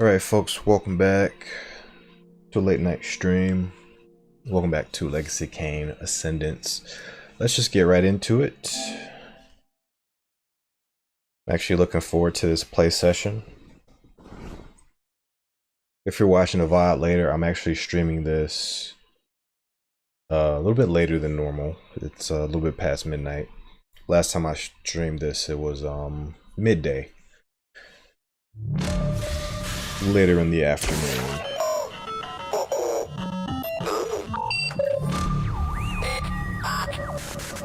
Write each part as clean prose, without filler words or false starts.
Alright folks, welcome back to a late night stream. Welcome back to Legacy of Kain, Ascendance. Let's just get right into it. I'm actually looking forward to this play session. If you're watching the VOD later, I'm actually streaming this a little bit later than normal. It's a little bit past midnight. Last time I streamed this, it was midday. Later in the afternoon.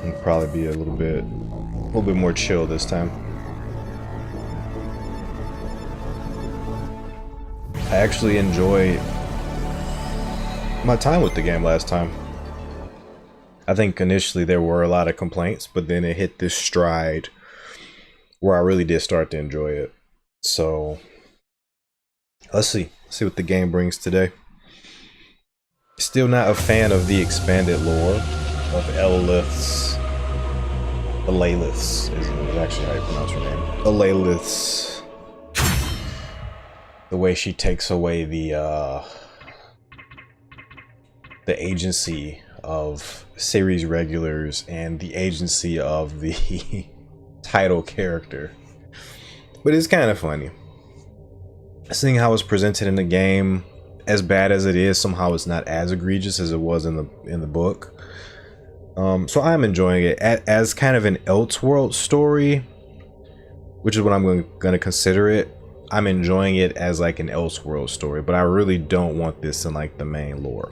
It'll probably be a little bit more chill this time. I actually enjoyed my time with the game last time. I think initially there were a lot of complaints, but then it hit this stride where I really did start to enjoy it. So let's see what the game brings today. Still not a fan of the expanded lore of Elaleth's. Elaleth's is actually how you pronounce her name. Elaleth's. The way she takes away the agency of series regulars and the agency of the title character. But it's kind of funny. Seeing how it's presented in the game, as bad as it is, somehow it's not as egregious as it was in the book. So I'm enjoying it as kind of an Elseworld story, which is what I'm going to consider it. I'm enjoying it as like an Elseworld story, but I really don't want this in like the main lore.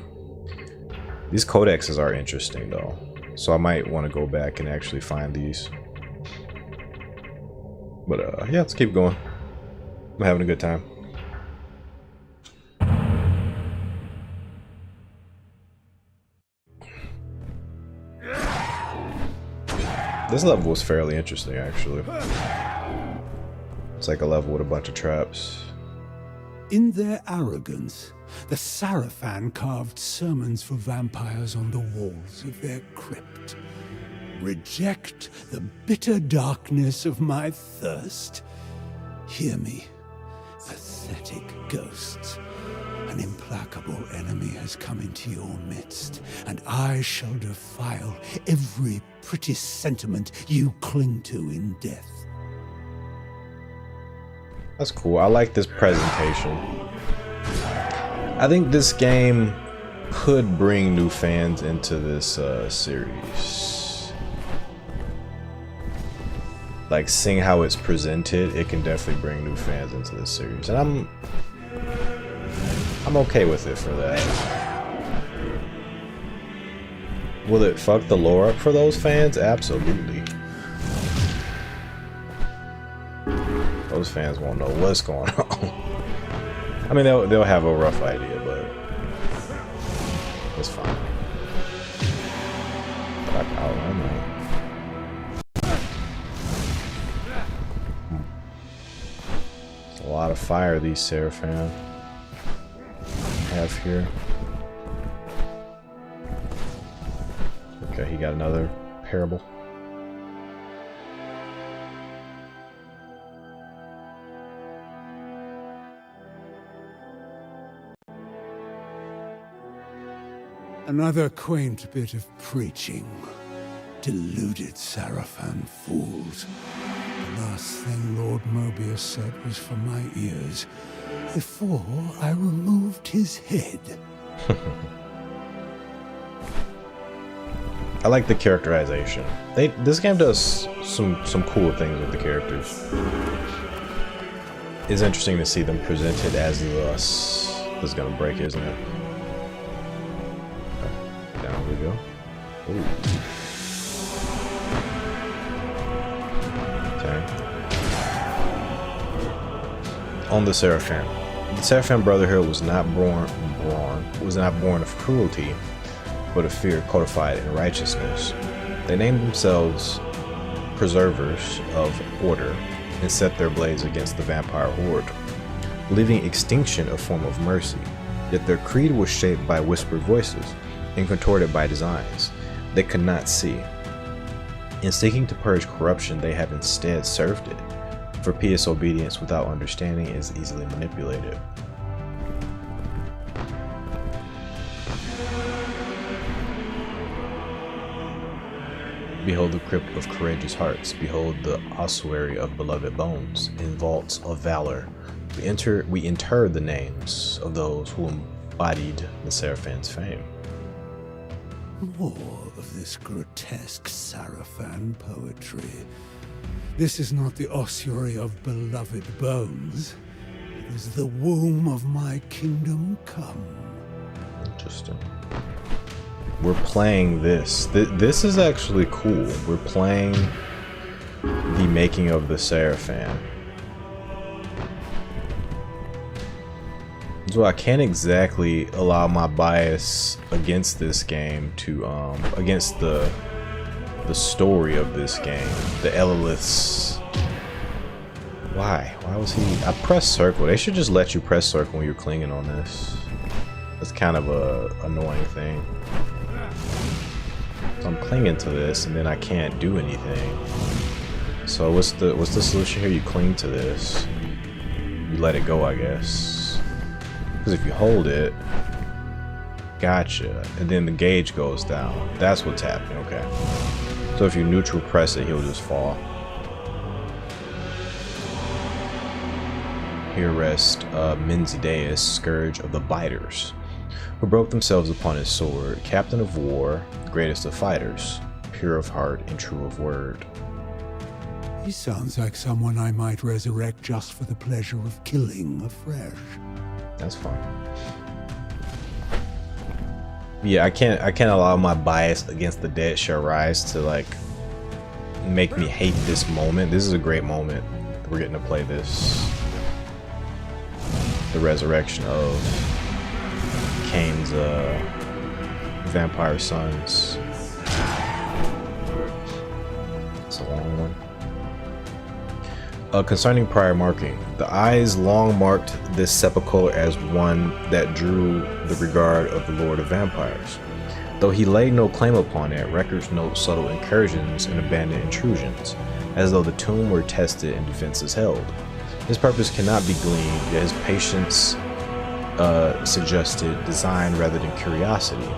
These codexes are interesting though, so I might want to go back and actually find these. But yeah, let's keep going. I'm having a good time. This level was fairly interesting, actually. It's like a level with a bunch of traps. In their arrogance, the Sarafan carved sermons for vampires on the walls of their crypt. Reject the bitter darkness of my thirst. Hear me, pathetic ghosts. An implacable enemy has come into your midst, and I shall defile every pretty sentiment you cling to in death. That's cool. I like this presentation. I think this game could bring new fans into this series. Like, seeing how it's presented, it can definitely bring new fans into this series. And I'm okay with it for that. Will it fuck the lore up for those fans? Absolutely. Those fans won't know what's going on. I mean, they'll have a rough idea, but it's fine. But I don't know. There's a lot of fire these Seraphim have here. Okay, he got another parable. Another quaint bit of preaching. Deluded Sarafan fools. The last thing Lord Mobius said was for my ears, before I removed his head. I like the characterization. This game does some cool things with the characters. It's interesting to see them presented as thus. This is gonna break, isn't it? Down we go. Ooh. Okay. On the Seraphim. The Seraphim Brotherhood was not born of cruelty, but of fear codified in righteousness. They named themselves preservers of order and set their blades against the vampire horde, believing extinction a form of mercy. Yet their creed was shaped by whispered voices and contorted by designs they could not see. In seeking to purge corruption, they have instead served it, for pious obedience without understanding is easily manipulated. Behold the crypt of courageous hearts. Behold the ossuary of beloved bones. In vaults of valor, we inter the names of those who embodied the Seraphan's fame. More of this grotesque Sarafan poetry. This is not the ossuary of beloved bones. It is the womb of my kingdom come. Interesting. We're playing this. This is actually cool. We're playing the making of the Seraphan. So I can't exactly allow my bias against this game to against the story of this game. The Elaleth's. Why was he? I pressed circle. They should just let you press circle when you're clinging on this. That's kind of a annoying thing. So I'm clinging to this and then I can't do anything. So what's the solution here? You cling to this. You let it go, I guess. Because if you hold it, gotcha, and then the gauge goes down. That's what's happening. Okay. So if you neutral press it, he'll just fall. Here rests Menzideus, scourge of the biters, who broke themselves upon his sword, captain of war, greatest of fighters, pure of heart and true of word. He sounds like someone I might resurrect just for the pleasure of killing afresh. That's fine. Yeah, I can't allow my bias against the dead shall rise to like make me hate this moment. This is a great moment. We're getting to play this. The resurrection of Kain's vampire sons. It's a long one. Concerning prior marking, the eyes long marked this sepulchre as one that drew the regard of the Lord of Vampires. Though he laid no claim upon it, records note subtle incursions and abandoned intrusions, as though the tomb were tested and defenses held. His purpose cannot be gleaned, yet his patience suggested design rather than curiosity.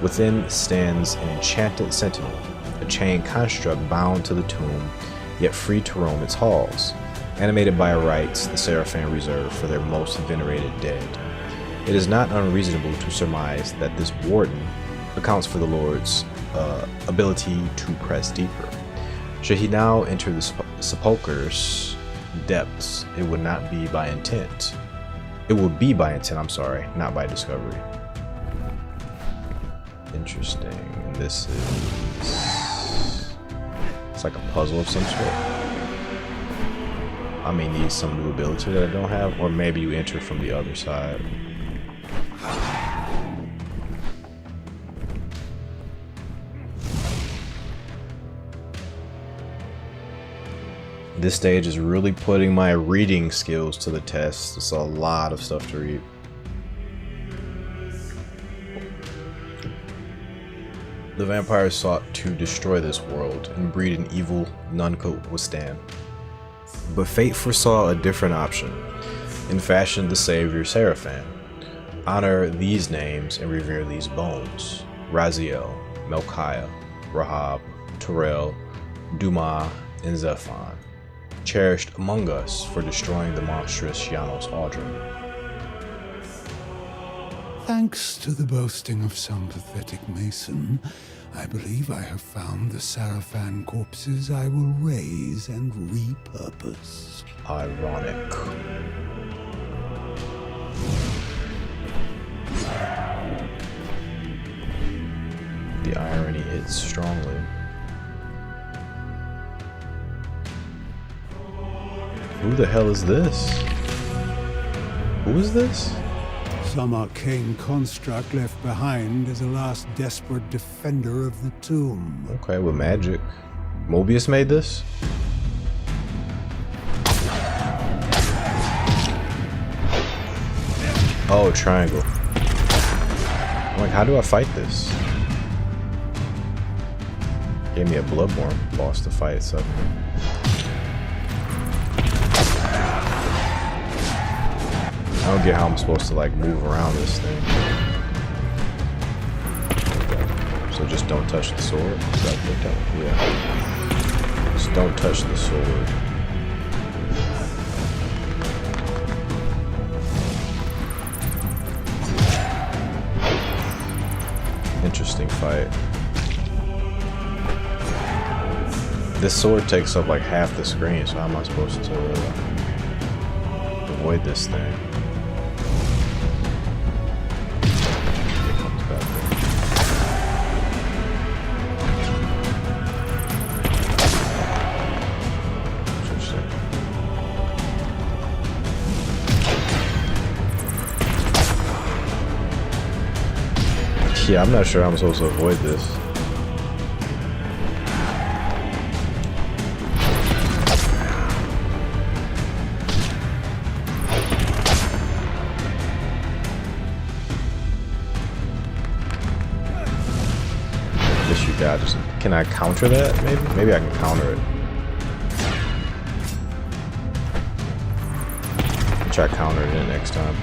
Within stands an enchanted sentinel, a chained construct bound to the tomb, yet free to roam its halls, animated by rites the Seraphan reserve for their most venerated dead. It is not unreasonable to surmise that this warden accounts for the Lord's ability to press deeper. Should he now enter the sepulchre's depths, it would not be by intent. It would be by intent, I'm sorry, not by discovery. Interesting. This is... It's like a puzzle of some sort. I may need some new ability that I don't have, or maybe you enter from the other side. This stage is really putting my reading skills to the test. It's a lot of stuff to read. The vampires sought to destroy this world and breed an evil none could withstand. But fate foresaw a different option and fashioned the savior Seraphan. Honor these names and revere these bones: Raziel, Melchiah, Rahab, Terrell, Duma, and Zephon, cherished among us for destroying the monstrous Janos Aldrin. Thanks to the boasting of some pathetic mason, I believe I have found the Sarafan corpses I will raise and repurpose. Ironic. The irony hits strongly. Who the hell is this? Who is this? Some arcane construct left behind as a last desperate defender of the tomb. Okay, with magic. Mobius made this? Oh, triangle. I'm like, how do I fight this? Gave me a Bloodborne boss to fight suddenly. I don't get how I'm supposed to like move around this thing. So just don't touch the sword. Is that what they're telling me? Yeah. Just don't touch the sword. Interesting fight. This sword takes up like half the screen, so how am I supposed to avoid this thing? It comes back there. Interesting. Yeah, I'm not sure how I'm supposed to avoid this. Can I counter that? Maybe I can counter it. I'll try countering it next time.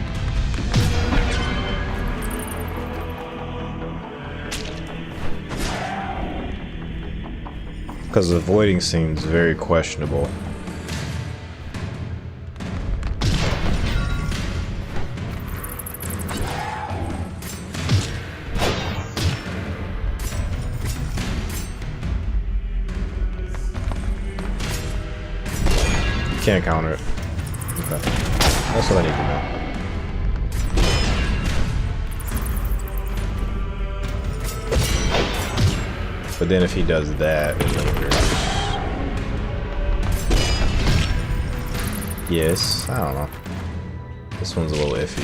Because avoiding seems very questionable. Can't counter it. Okay. That's what I need to know. But then if he does that, it lingers. Yes, I don't know. This one's a little iffy.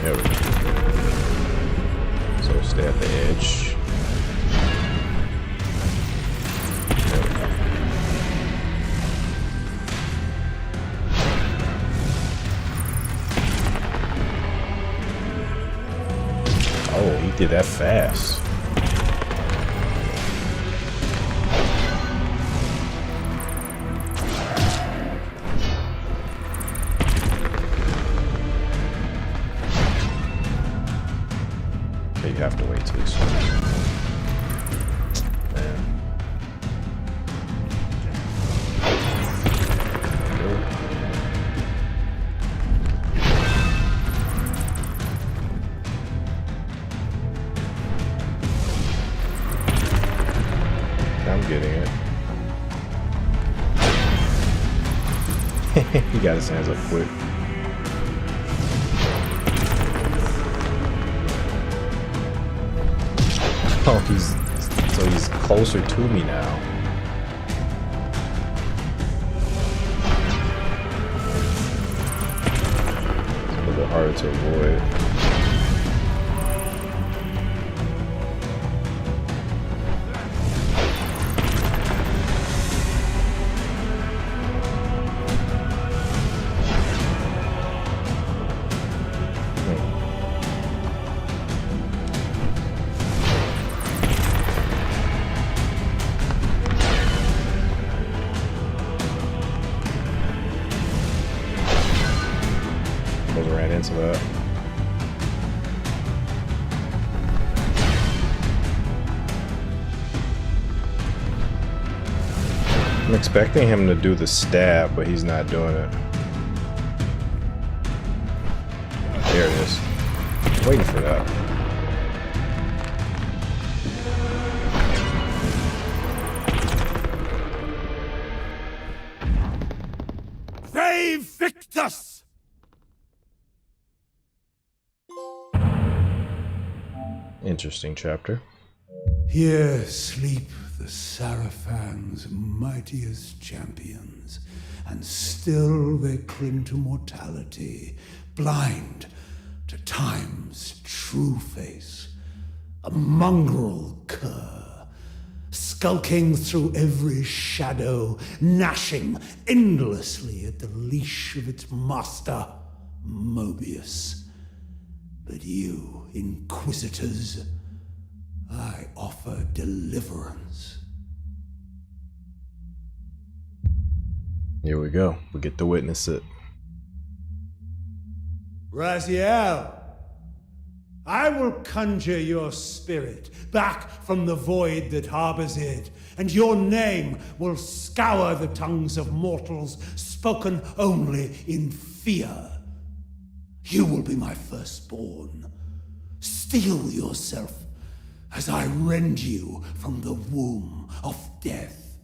There we go. So stay at the edge. There we go. Oh, he did that fast. You have to wait till he swings. Man. I'm getting it. He got his hands up quick. Oh, he's closer to me now. It's a little bit harder to avoid. Ran into that. I'm expecting him to do the stab, but he's not doing it. There it is. I'm waiting for that. They Victus! Interesting chapter. Here sleep the Sarafans, mightiest champions, and still they cling to mortality, blind to time's true face. A mongrel cur, skulking through every shadow, gnashing endlessly at the leash of its master, Mobius. But you, Inquisitors, I offer deliverance. Here we go. We get to witness it. Raziel, I will conjure your spirit back from the void that harbors it, and your name will scour the tongues of mortals, spoken only in fear. You will be my firstborn. Steel yourself as I rend you from the womb of death.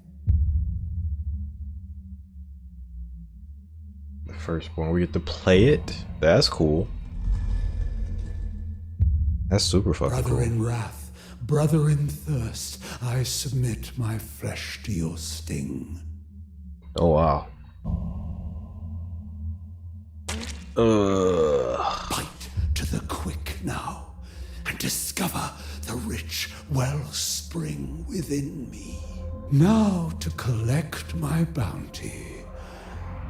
The firstborn, we get to play it. That's cool. That's super fucking cool. Brother in wrath, brother in thirst, I submit my flesh to your sting. Oh wow. Bite to the quick now, and discover the rich wellspring within me. Now to collect my bounty,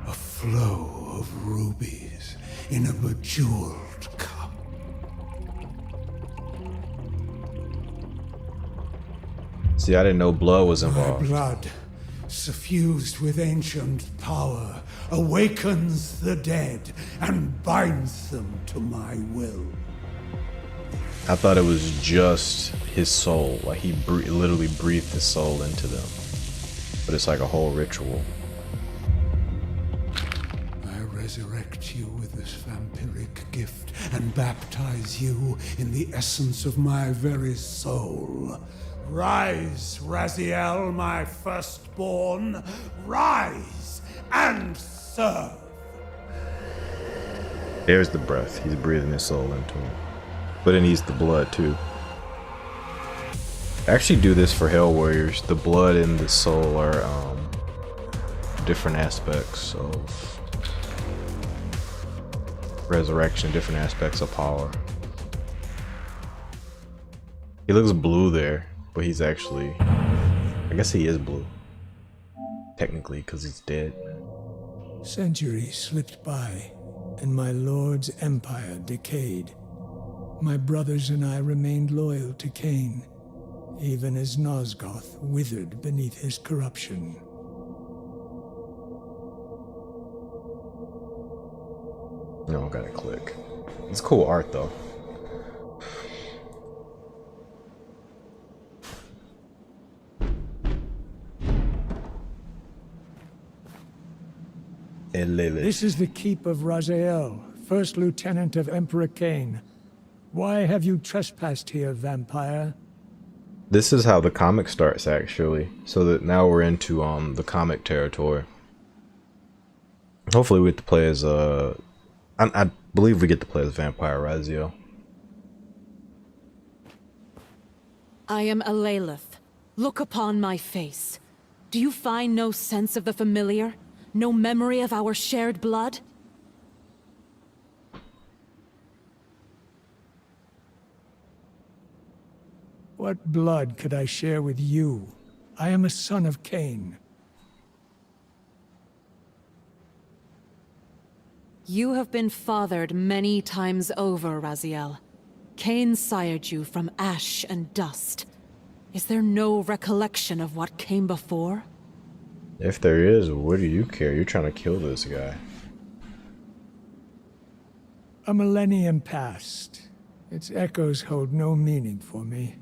a flow of rubies in a bejeweled cup. See, I didn't know blood was My involved. blood, suffused with ancient power, awakens the dead and binds them to my will. I thought it was just his soul. Like he literally breathed his soul into them. But it's like a whole ritual. I resurrect you with this vampiric gift and baptize you in the essence of my very soul. Rise, Raziel, my firstborn. Rise and serve. There's the breath. He's breathing his soul into him. But it needs the blood too. I actually do this for Hell Warriors. The blood and the soul are different aspects of resurrection, different aspects of power. He looks blue there, but he's actually, I guess he is blue. Technically, because he's dead. Centuries slipped by, and my lord's empire decayed. My brothers and I remained loyal to Kain, even as Nosgoth withered beneath his corruption. No, I gotta click. It's cool art though. Elaleth. This is the keep of Raziel, first lieutenant of Emperor Kain. Why have you trespassed here, vampire? This is how the comic starts actually. So that now we're into the comic territory. Hopefully we get to play as I believe we get to play as Vampire Raziel. I am Elaleth. Look upon my face. Do you find no sense of the familiar? No memory of our shared blood? What blood could I share with you? I am a son of Kain. You have been fathered many times over, Raziel. Kain sired you from ash and dust. Is there no recollection of what came before? If there is, what do you care? You're trying to kill this guy. A millennium passed. Its echoes hold no meaning for me.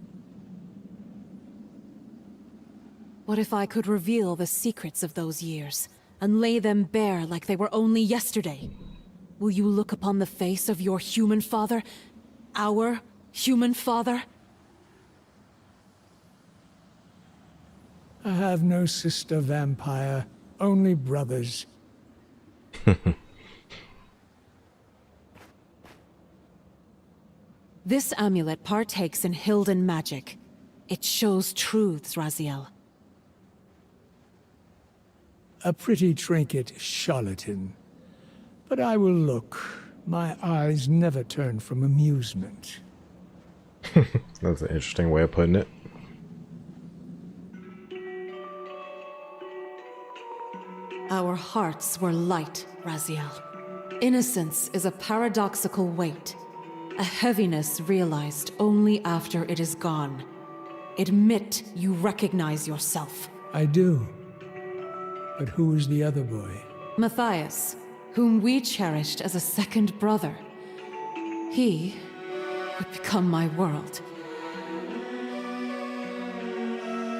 What if I could reveal the secrets of those years, and lay them bare like they were only yesterday? Will you look upon the face of your human father? Our human father? I have no sister vampire, only brothers. This amulet partakes in Hilden magic. It shows truths, Raziel. A pretty trinket, charlatan. But I will look. My eyes never turn from amusement. That's an interesting way of putting it. Our hearts were light, Raziel. Innocence is a paradoxical weight, a heaviness realized only after it is gone. Admit you recognize yourself. I do. But who is the other boy? Matthias, whom we cherished as a second brother. He would become my world.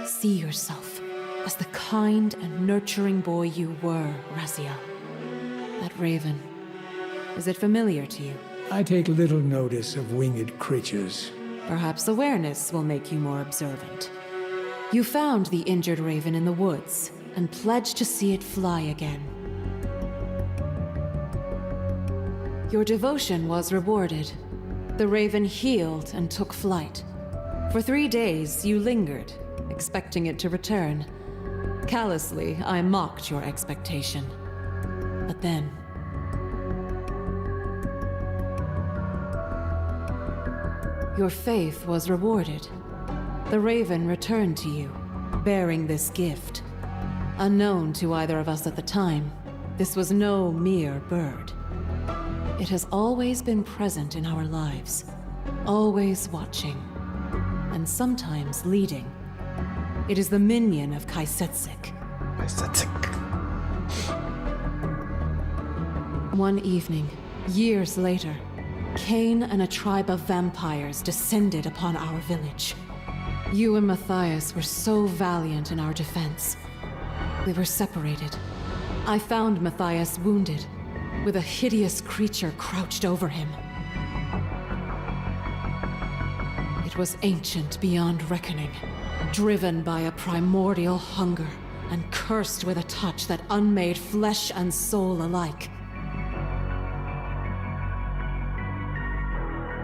See yourself as the kind and nurturing boy you were, Raziel. That raven, is it familiar to you? I take little notice of winged creatures. Perhaps awareness will make you more observant. You found the injured raven in the woods and pledged to see it fly again. Your devotion was rewarded. The raven healed and took flight. For 3 days, you lingered, expecting it to return. Callously, I mocked your expectation. But then... your faith was rewarded. The raven returned to you, bearing this gift. Unknown to either of us at the time, this was no mere bird. It has always been present in our lives, always watching, and sometimes leading. It is the minion of Kaisetsik. One evening, years later, Kain and a tribe of vampires descended upon our village. You and Matthias were so valiant in our defense. We were separated. I found Matthias wounded, with a hideous creature crouched over him. It was ancient beyond reckoning, driven by a primordial hunger, and cursed with a touch that unmade flesh and soul alike.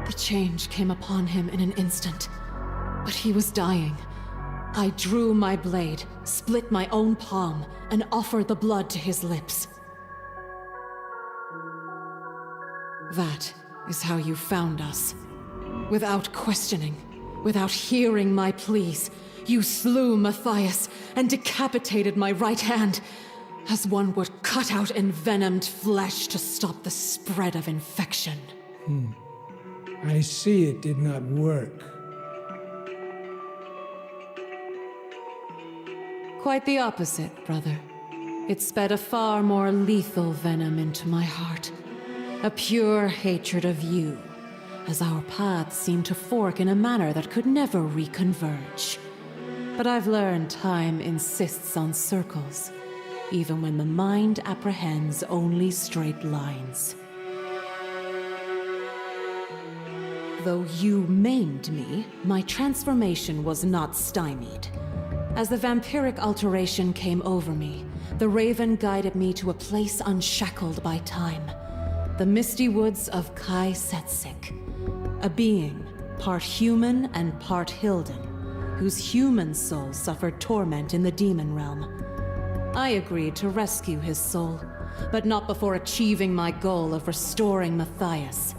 The change came upon him in an instant, but he was dying. I drew my blade, split my own palm, and offered the blood to his lips. That is how you found us. Without questioning, without hearing my pleas, you slew Matthias and decapitated my right hand, as one would cut out envenomed flesh to stop the spread of infection. I see it did not work. Quite the opposite, brother. It sped a far more lethal venom into my heart. A pure hatred of you, as our paths seemed to fork in a manner that could never reconverge. But I've learned time insists on circles, even when the mind apprehends only straight lines. Though you maimed me, my transformation was not stymied. As the vampiric alteration came over me, the raven guided me to a place unshackled by time. The misty woods of Kaisetsik. A being, part human and part Hilden, whose human soul suffered torment in the demon realm. I agreed to rescue his soul, but not before achieving my goal of restoring Matthias.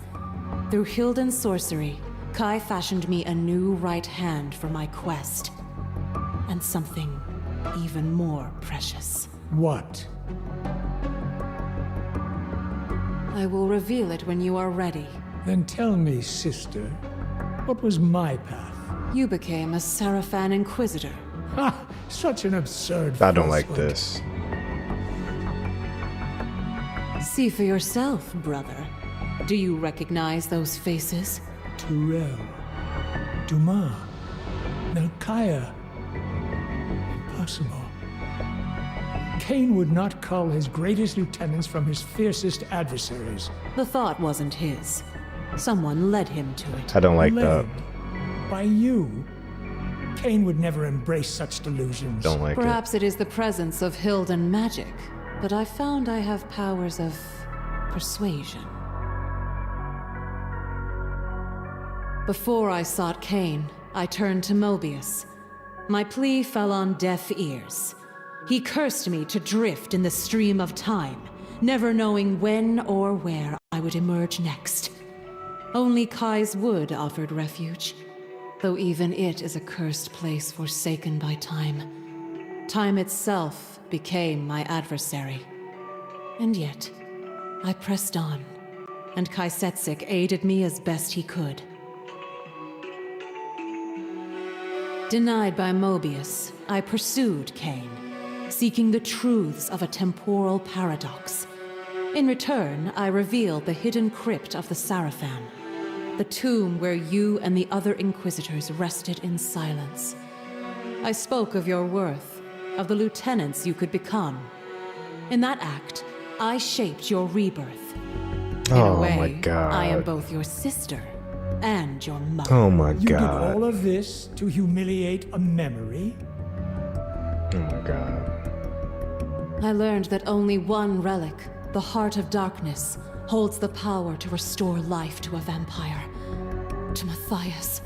Through Hilden's sorcery, Kai fashioned me a new right hand for my quest. And something even more precious. What? I will reveal it when you are ready. Then tell me, sister, what was my path? You became a Sarafan Inquisitor. Ha! Such an absurd I don't like falsehood. this. See for yourself, brother. Do you recognize those faces? Turel, Dumas, Melchiah. Impossible. Kain would not cull his greatest lieutenants from his fiercest adversaries. The thought wasn't his. Someone led him to it. I don't like that. Led by you. Kain would never embrace such delusions. Don't like it. Perhaps it is the presence of Hilden magic, but I found I have powers of persuasion. Before I sought Kain, I turned to Mobius. My plea fell on deaf ears. He cursed me to drift in the stream of time, never knowing when or where I would emerge next. Only Kai's Wood offered refuge, though even it is a cursed place forsaken by time. Time itself became my adversary. And yet, I pressed on, and Kaisetsik aided me as best he could. Denied by Mobius, I pursued Kain, seeking the truths of a temporal paradox. In return, I revealed the hidden crypt of the Sarafan, the tomb where you and the other Inquisitors rested in silence. I spoke of your worth, of the lieutenants you could become. In that act, I shaped your rebirth. In a way, my God. I am both your sister and your mother. Oh my You did God. all of this to humiliate a memory? Oh my God. I learned that only one relic, the Heart of Darkness, holds the power to restore life to a vampire. To Matthias.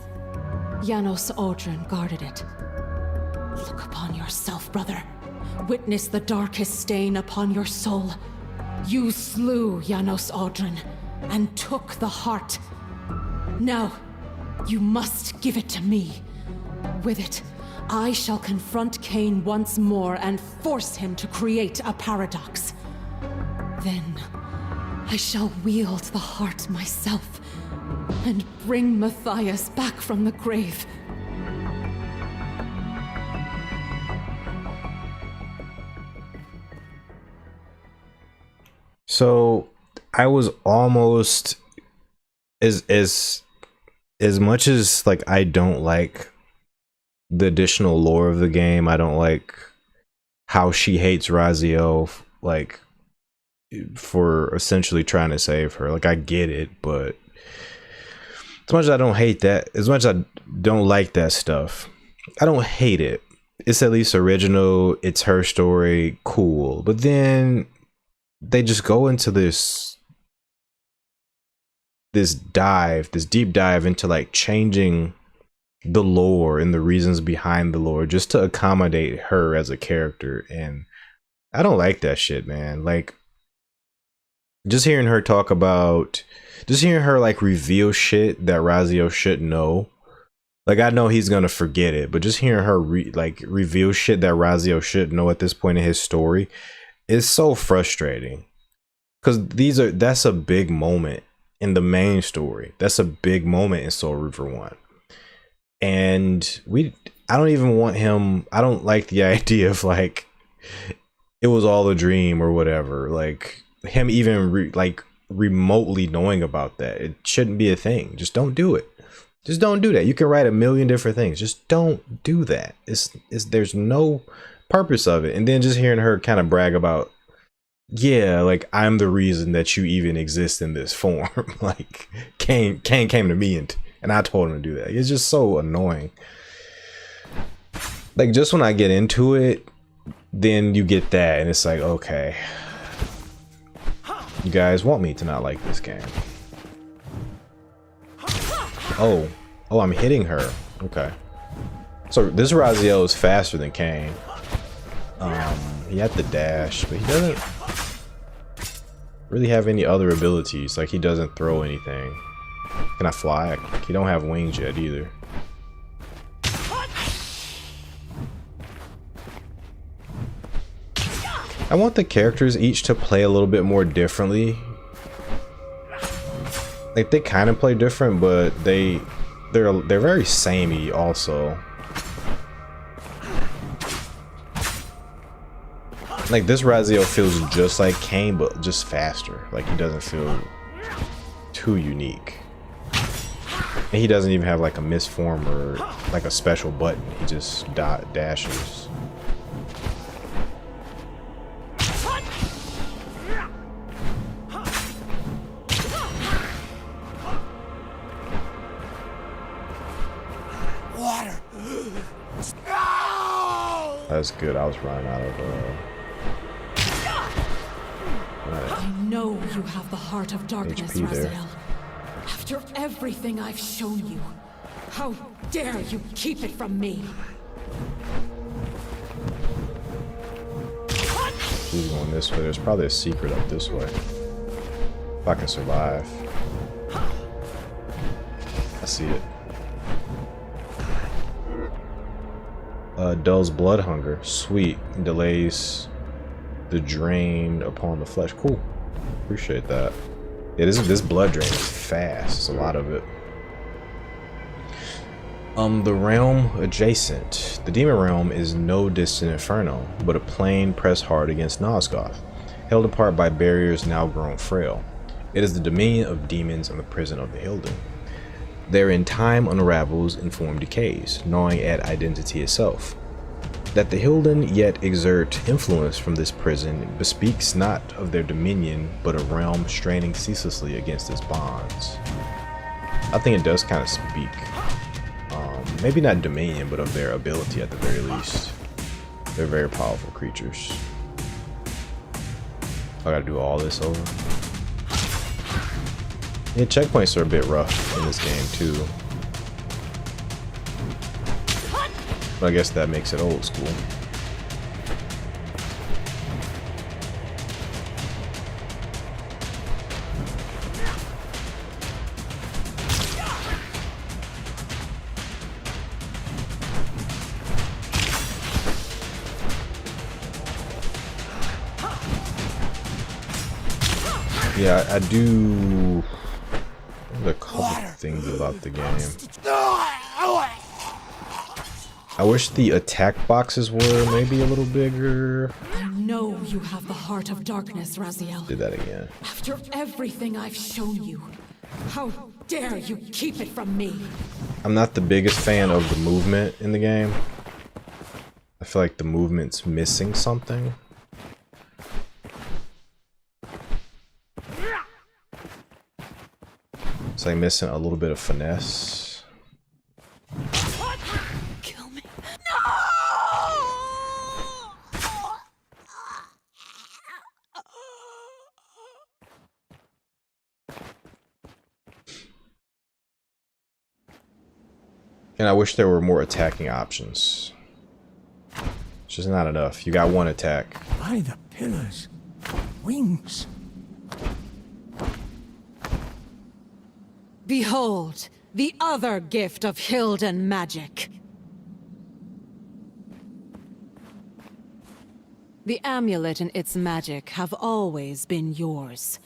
Janos Audron guarded it. Look upon yourself, brother. Witness the darkest stain upon your soul. You slew Janos Audron and took the heart. Now, you must give it to me. With it, I shall confront Kain once more and force him to create a paradox. Then, I shall wield the heart myself and bring Matthias back from the grave. So I was almost as much as like I don't like the additional lore of the game. I don't like how she hates Raziel, like, for essentially trying to save her. Like, I get it, but as much as I don't hate that, as much as I don't like that stuff, I don't hate it. It's at least original. It's her story, cool. But then they just go into this deep dive into like changing the lore and the reasons behind the lore just to accommodate her as a character. And I don't like that shit, man. Like, just hearing her like reveal shit that Raziel shouldn't know. Like, I know he's gonna forget it, but just hearing her reveal shit that Raziel should know at this point in his story is so frustrating. Because that's a big moment in the main story. That's a big moment in Soul Reaver 1. And I don't even want him. I don't like the idea of like it was all a dream or whatever. Like, him even remotely knowing about that. It shouldn't be a thing. Just don't do it. Just don't do that. You can write a million different things. Just don't do that. There's no purpose of it. And then just hearing her kind of brag about, yeah, like, I'm the reason that you even exist in this form. Like, Kain came to me and I told him to do that. It's just so annoying. Like, just when I get into it, then you get that, and it's like, okay, you guys want me to not like this game. Oh, I'm hitting her. Okay. So this Raziel is faster than Kain. He had the dash, but he doesn't really have any other abilities. Like, he doesn't throw anything. Can I fly? He don't have wings yet either. I want the characters each to play a little bit more differently. Like, they kind of play different, but they're very samey also. Like, this Raziel feels just like Kain, but just faster. Like, he doesn't feel too unique. And he doesn't even have like a misform or like a special button. He just dashes. Water. That's good. I was running out of I know you have the Heart of Darkness, HP there. Raziel. After everything I've shown you, how dare you keep it from me? He's going this way. There's probably a secret up this way. If I can survive. I see it. Dulls blood hunger. Sweet. Delays the drain upon the flesh. Cool. Appreciate that. Yeah, this blood drain is fast. It's a lot of it. The realm adjacent. The demon realm is no distant inferno, but a plane pressed hard against Nosgoth, held apart by barriers now grown frail. It is the dominion of demons and the prison of the Hilden. Therein time unravels and form decays, gnawing at identity itself. That the Hilden yet exert influence from this prison bespeaks not of their dominion, but a realm straining ceaselessly against its bonds. I think it does kind of speak, maybe not dominion, but of their ability at the very least. They're very powerful creatures. I gotta do all this over. Yeah, checkpoints are a bit rough in this game too. But I guess that makes it old school. Yeah, I do. There's a couple things about the game. I wish the attack boxes were maybe a little bigger. I know you have the heart of darkness, Raziel. Did that again. After everything I've shown you, how dare you keep it from me? I'm not the biggest fan of the movement in the game. I feel like the movement's missing something. It's like missing a little bit of finesse. Kill me. No! And I wish there were more attacking options. It's just not enough. You got one attack. By the pillars. Wings. Behold, the other gift of Hilden magic. The amulet and its magic have always been yours.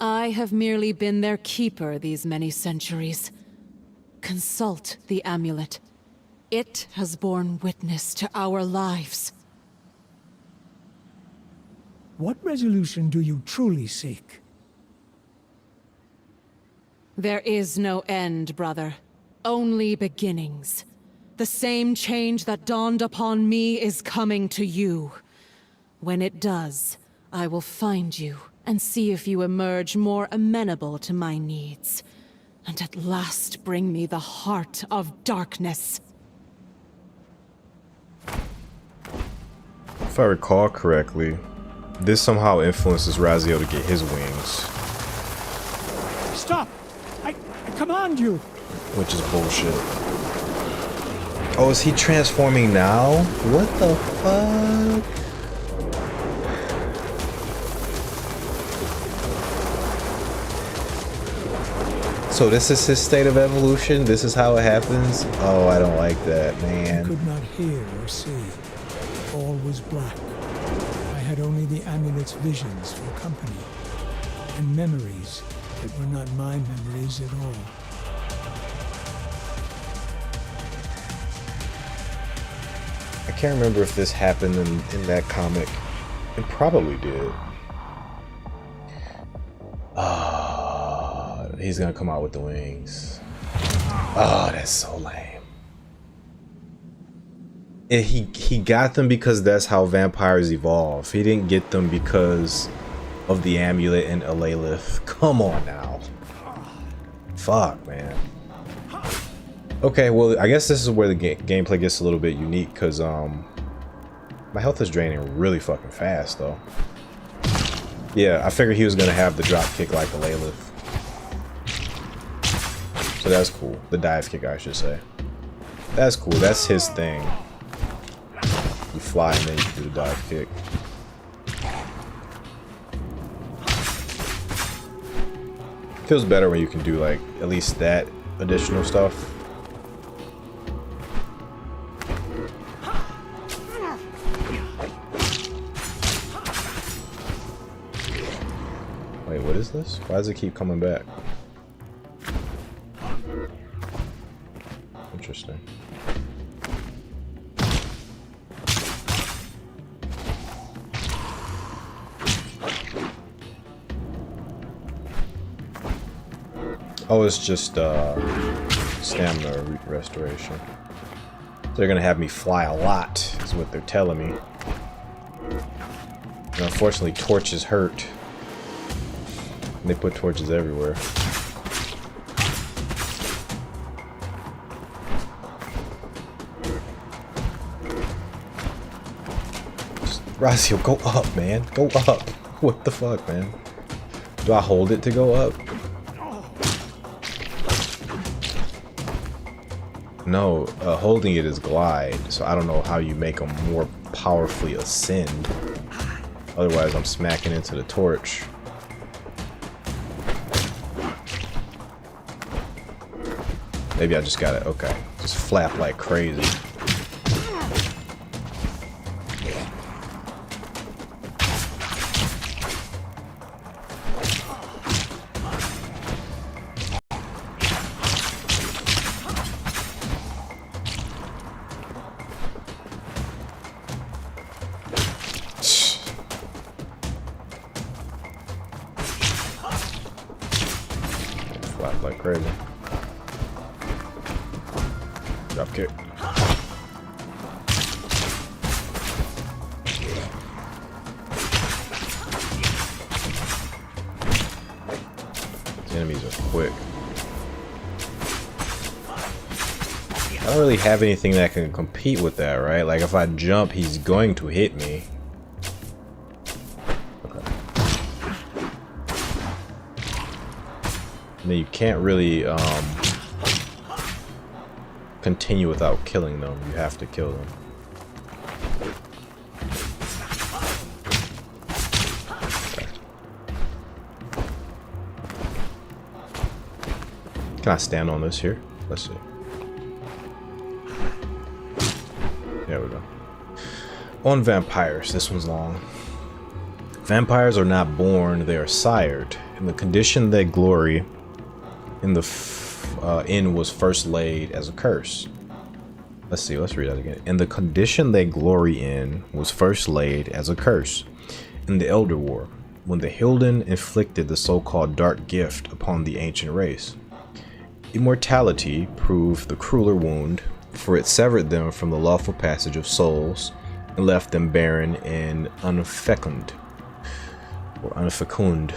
I have merely been their keeper these many centuries. Consult the amulet. It has borne witness to our lives. What resolution do you truly seek? There is no end, brother. Only beginnings. The same change that dawned upon me is coming to you. When it does, I will find you and see if you emerge more amenable to my needs, and at last bring me the heart of darkness. If I recall correctly, this somehow influences Raziel to get his wings. Stop! I command you! Which is bullshit. Oh, is he transforming now? What the fuck? So this is his state of evolution? This is how it happens? Oh, I don't like that, I man. could not hear or see. All was black. I had only the amulet's visions for company, and memories that were not my memories at all. I can't remember if this happened in that comic. It probably did. Ah, he's gonna come out with the wings. Oh, that's so lame. And he got them because that's how vampires evolve. He didn't get them because of the amulet and Elaleth. Come on now. Fuck, man. Okay, well, I guess this is where the gameplay gets a little bit unique, because my health is draining really fucking fast, though. Yeah, I figured he was gonna have the drop kick like Elaleth. So that's cool. The dive kick, I should say. That's cool. That's his thing. You fly and then you do the dive kick. Feels better when you can do like at least that additional stuff. Wait, what is this? Why does it keep coming back? Interesting. Oh, it's just stamina restoration. They're gonna have me fly a lot, is what they're telling me. And unfortunately, torches hurt. And they put torches everywhere. Razio, go up, man. Go up. What the fuck, man? Do I hold it to go up? No, holding it is glide, so I don't know how you make them more powerfully ascend. Otherwise, I'm smacking into the torch. Maybe I just gotta, okay, just flap like crazy. Flap like crazy. Drop kick. The enemies are quick. I don't really have anything that can compete with that, right? Like if I jump, he's going to hit me. Okay. And then you can't really continue without killing them. You have to kill them. Okay. Can I stand on this here? Let's see. There we go. On vampires, this one's long. Vampires are not born, they are sired. In the condition they glory, in was first laid as a curse. Let's see, let's read that again. And the condition they glory in was first laid as a curse in the Elder War, when the Hilden inflicted the so-called dark gift upon the ancient race. Immortality proved the crueler wound, for it severed them from the lawful passage of souls and left them barren and unfecund. Or unfecund.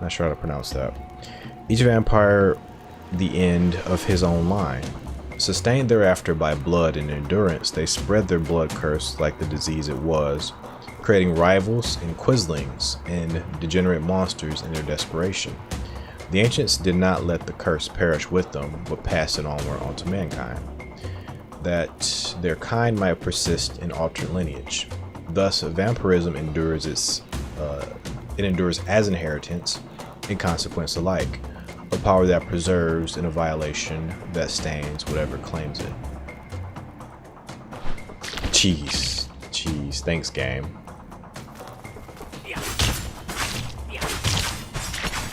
Not sure how to pronounce that. Each vampire the end of his own line. Sustained thereafter by blood and endurance, they spread their blood curse like the disease it was, creating rivals and quislings and degenerate monsters in their desperation. The ancients did not let the curse perish with them, but passed it onward onto mankind, that their kind might persist in alternate lineage. Thus, vampirism endures it endures as inheritance and consequence alike, a power that preserves and a violation that stains whatever claims it. Jeez. Thanks, game.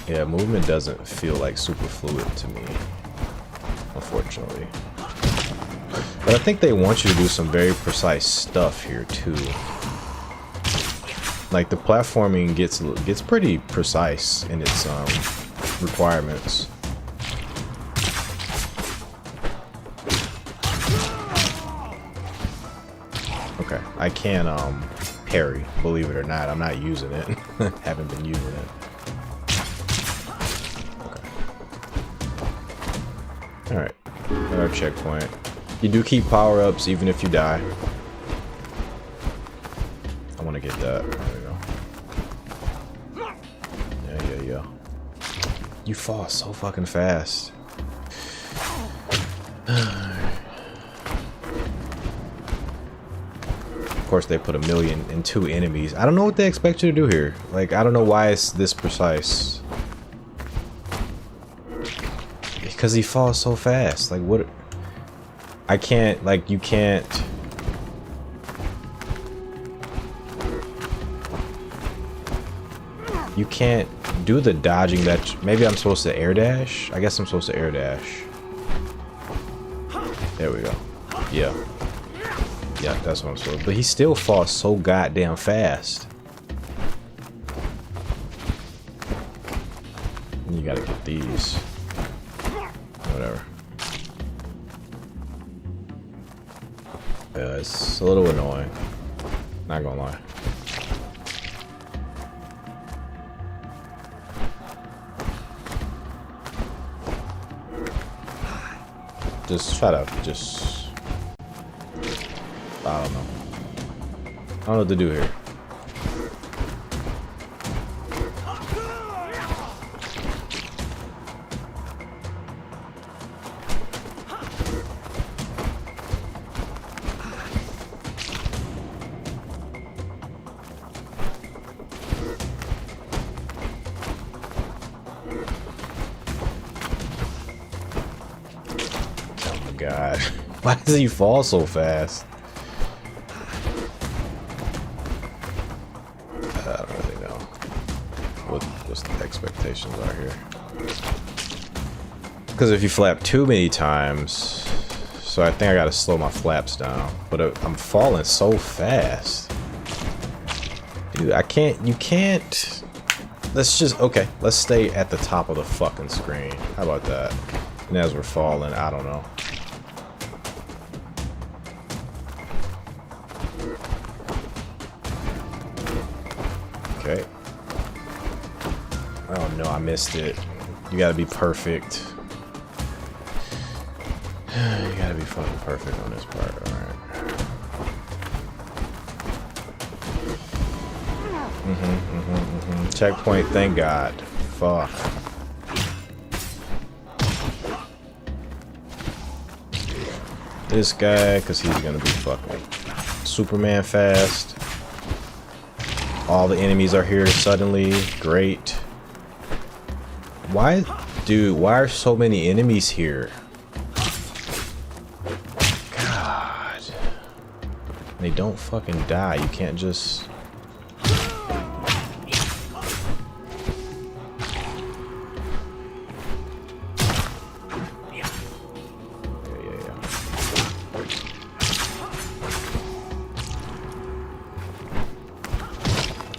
Yeah, movement doesn't feel like super fluid to me, unfortunately. But I think they want you to do some very precise stuff here too. Like the platforming gets pretty precise in its requirements. Okay, I can parry, believe it or not. I'm not using it. Haven't been using it. Okay. Alright. Another checkpoint. You do keep power-ups even if you die. I want to get that. There we go. Yeah. You fall so fucking fast. Of course, they put 1,000,002 enemies. I don't know what they expect you to do here. Like, I don't know why it's this precise. Because he falls so fast. Like, what? I can't, like, you can't. You can't do the dodging that... Maybe I'm supposed to air dash? I guess I'm supposed to air dash. There we go. Yeah. Yeah, that's what I'm supposed to... But he still falls so goddamn fast. You gotta get these. Whatever. Yeah, it's a little annoying. Not gonna lie. Just try to just... I don't know. I don't know what to do here. God, why does he fall so fast? I don't really know what the expectations are here. Because if you flap too many times, so I think I gotta slow my flaps down. But I'm falling so fast, dude. I can't. You can't. Let's just let's stay at the top of the fucking screen. How about that? And as we're falling, I don't know. Okay. Oh no, I missed it. You gotta be perfect. You gotta be fucking perfect on this part, alright. Checkpoint, thank God. Fuck. This guy, because he's gonna be fucking Superman fast. All the enemies are here suddenly. Great. Why, dude, why are so many enemies here? God. They don't fucking die. You can't just...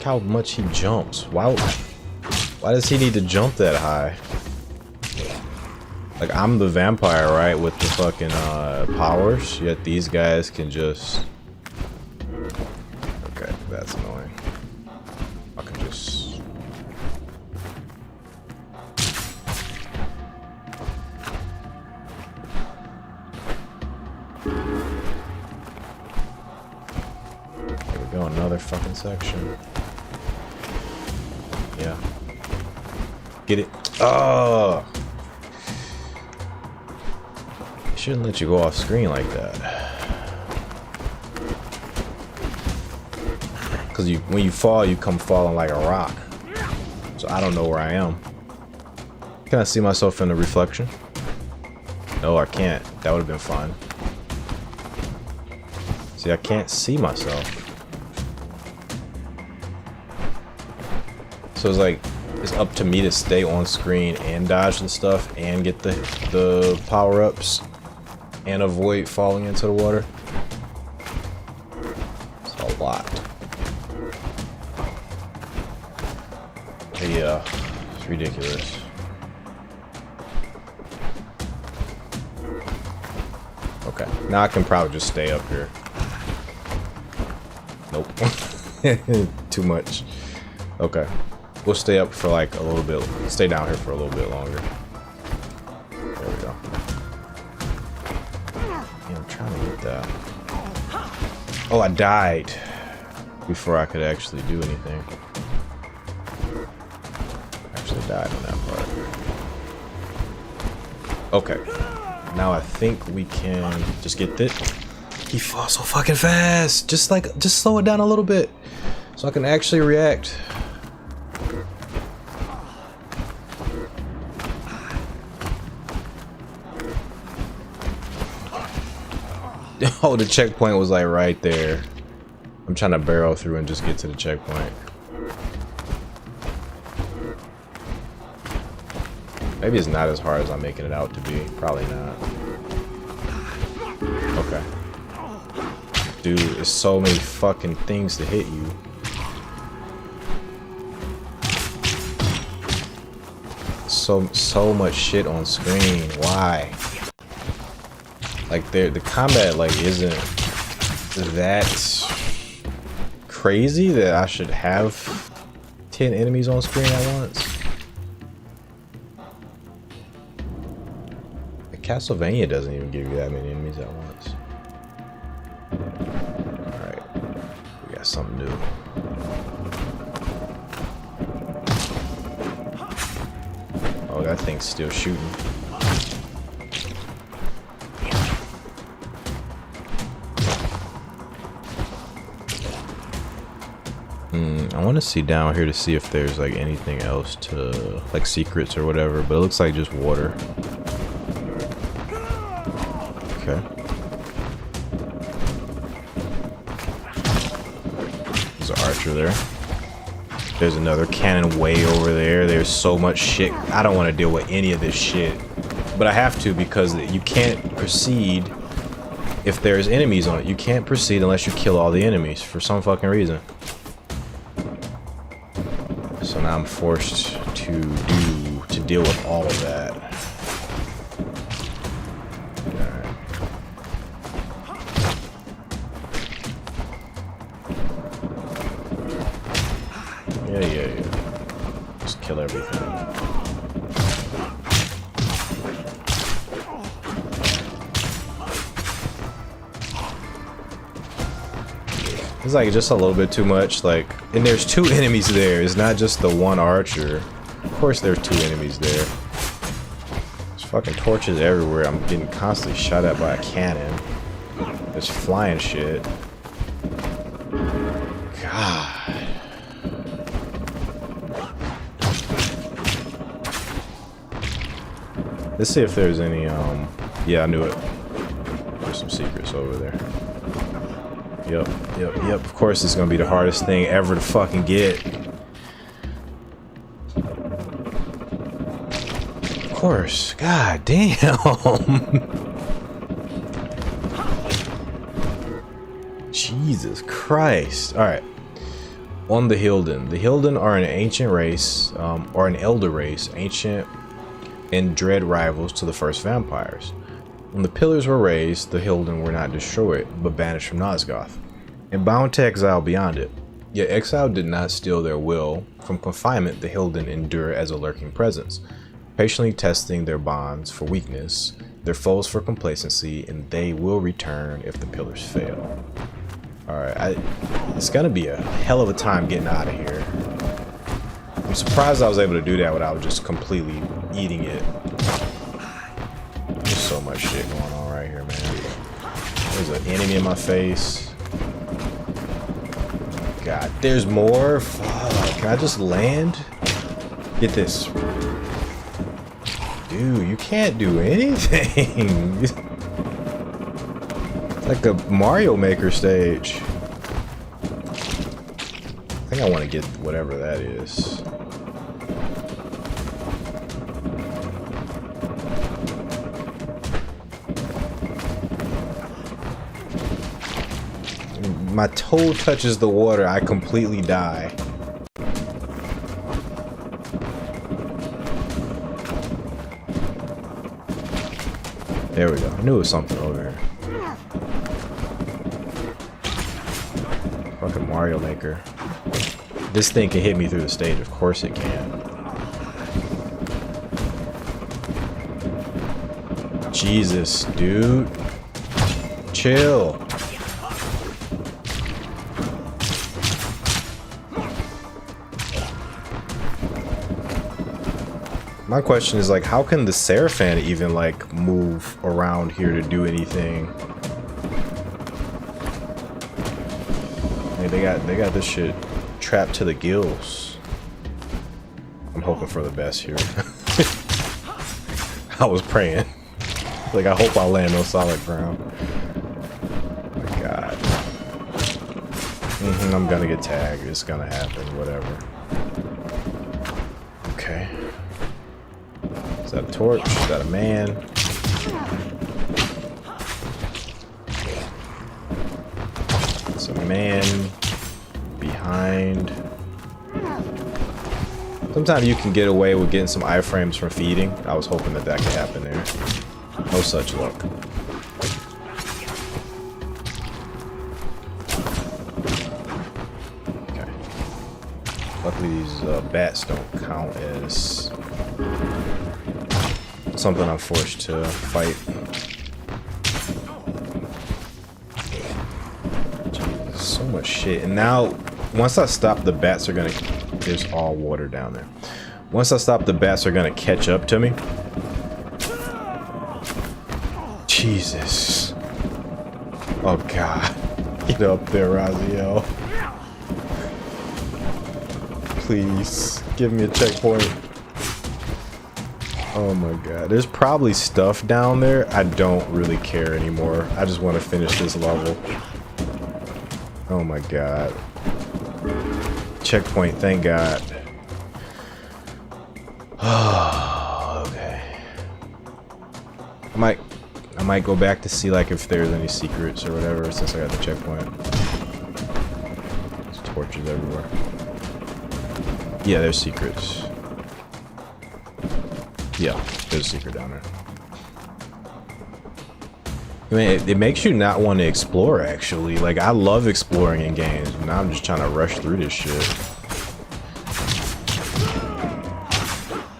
How much he jumps. Why does he need to jump that high? Like, I'm the vampire, right, with the fucking powers, yet these guys can just... Okay, that's annoying. I can just... Here we go, another fucking section. Yeah. Get it. Oh! It shouldn't let you go off screen like that. Because when you fall, you come falling like a rock. So I don't know where I am. Can I see myself in the reflection? No, I can't. That would have been fun. See, I can't see myself. So it's like, it's up to me to stay on screen and dodge and stuff and get the power-ups and avoid falling into the water. It's a lot. Yeah, it's ridiculous. Okay, now I can probably just stay up here. Nope. Too much. Okay. We'll stay up for like a little bit. Stay down here for a little bit longer. There we go. Yeah, I'm trying to get that. Oh, I died before I could actually do anything. Actually died on that part. Okay. Now I think we can just get this. He falls so fucking fast. Just slow it down a little bit so I can actually react. Oh, the checkpoint was like right there. I'm trying to barrel through and just get to the checkpoint. Maybe it's not as hard as I'm making it out to be. Probably not. Okay. Dude, there's so many fucking things to hit you. So much shit on screen. Why? Like the combat like isn't that crazy that I should have 10 enemies on screen at once. Castlevania doesn't even give you that many enemies at once. Alright. We got something new. Oh, that thing's still shooting. I want to see down here to see if there's like anything else to like secrets or whatever, but it looks like just water. Okay. There's an archer there. There's another cannon way over there. There's so much shit. I don't want to deal with any of this shit, but I have to because you can't proceed if there's enemies on it. You can't proceed unless you kill all the enemies for some fucking reason. So now I'm forced to deal with all of that. Yeah. Just kill everything. It's like just a little bit too much, like, and there's 2 enemies there. It's not just the one archer. Of course there's 2 enemies there. There's fucking torches everywhere. I'm getting constantly shot at by a cannon. There's flying shit. God. Let's see if there's any, yeah, I knew it. There's some secrets over there. Yep. Of course it's gonna be the hardest thing ever to fucking get. Of course. God damn. Jesus Christ. Alright. On the Hilden. The Hilden are an ancient race, or an elder race, ancient and dread rivals to the first vampires. When the pillars were raised, the Hilden were not destroyed, but banished from Nosgoth, and bound to exile beyond it. Yet exile did not steal their will. From confinement, the Hilden endure as a lurking presence, patiently testing their bonds for weakness, their foes for complacency, and they will return if the pillars fail. Alright, it's gonna be a hell of a time getting out of here. I'm surprised I was able to do that without just completely eating it. There's so much shit going on right here, man. There's an enemy in my face. God, there's more? Fuck, can I just land? Get this. Dude, you can't do anything. It's like a Mario Maker stage. I think I want to get whatever that is. My toe touches the water, I completely die. There we go. I knew it was something over here. Fucking Mario Maker. This thing can hit me through the stage. Of course it can. Jesus, dude. Chill. My question is, like, how can the Seraphim even, like, move around here to do anything? Hey, they got this shit trapped to the gills. I'm hoping for the best here. I was praying. Like, I hope I land on solid ground. Oh my God. I'm gonna get tagged. It's gonna happen. Whatever. Okay. Is that a torch? Is that a man? It's a man behind. Sometimes you can get away with getting some iframes from feeding. I was hoping that that could happen there. No such luck. Okay. Luckily these bats don't count as something I'm forced to fight. Jesus, so much shit. And now, once I stop, the bats are gonna... There's all water down there. Once I stop, the bats are gonna catch up to me. Jesus. Oh God. Get up there, Raziel. Please, give me a checkpoint. Oh my God. There's probably stuff down there. I don't really care anymore. I just want to finish this level. Oh my God. Checkpoint, thank God. Oh, okay. I might go back to see like if there's any secrets or whatever since I got the checkpoint. There's torches everywhere. Yeah, there's secrets. Yeah, there's a secret down there. I mean, it makes you not want to explore, actually. Like, I love exploring in games, but now I'm just trying to rush through this shit.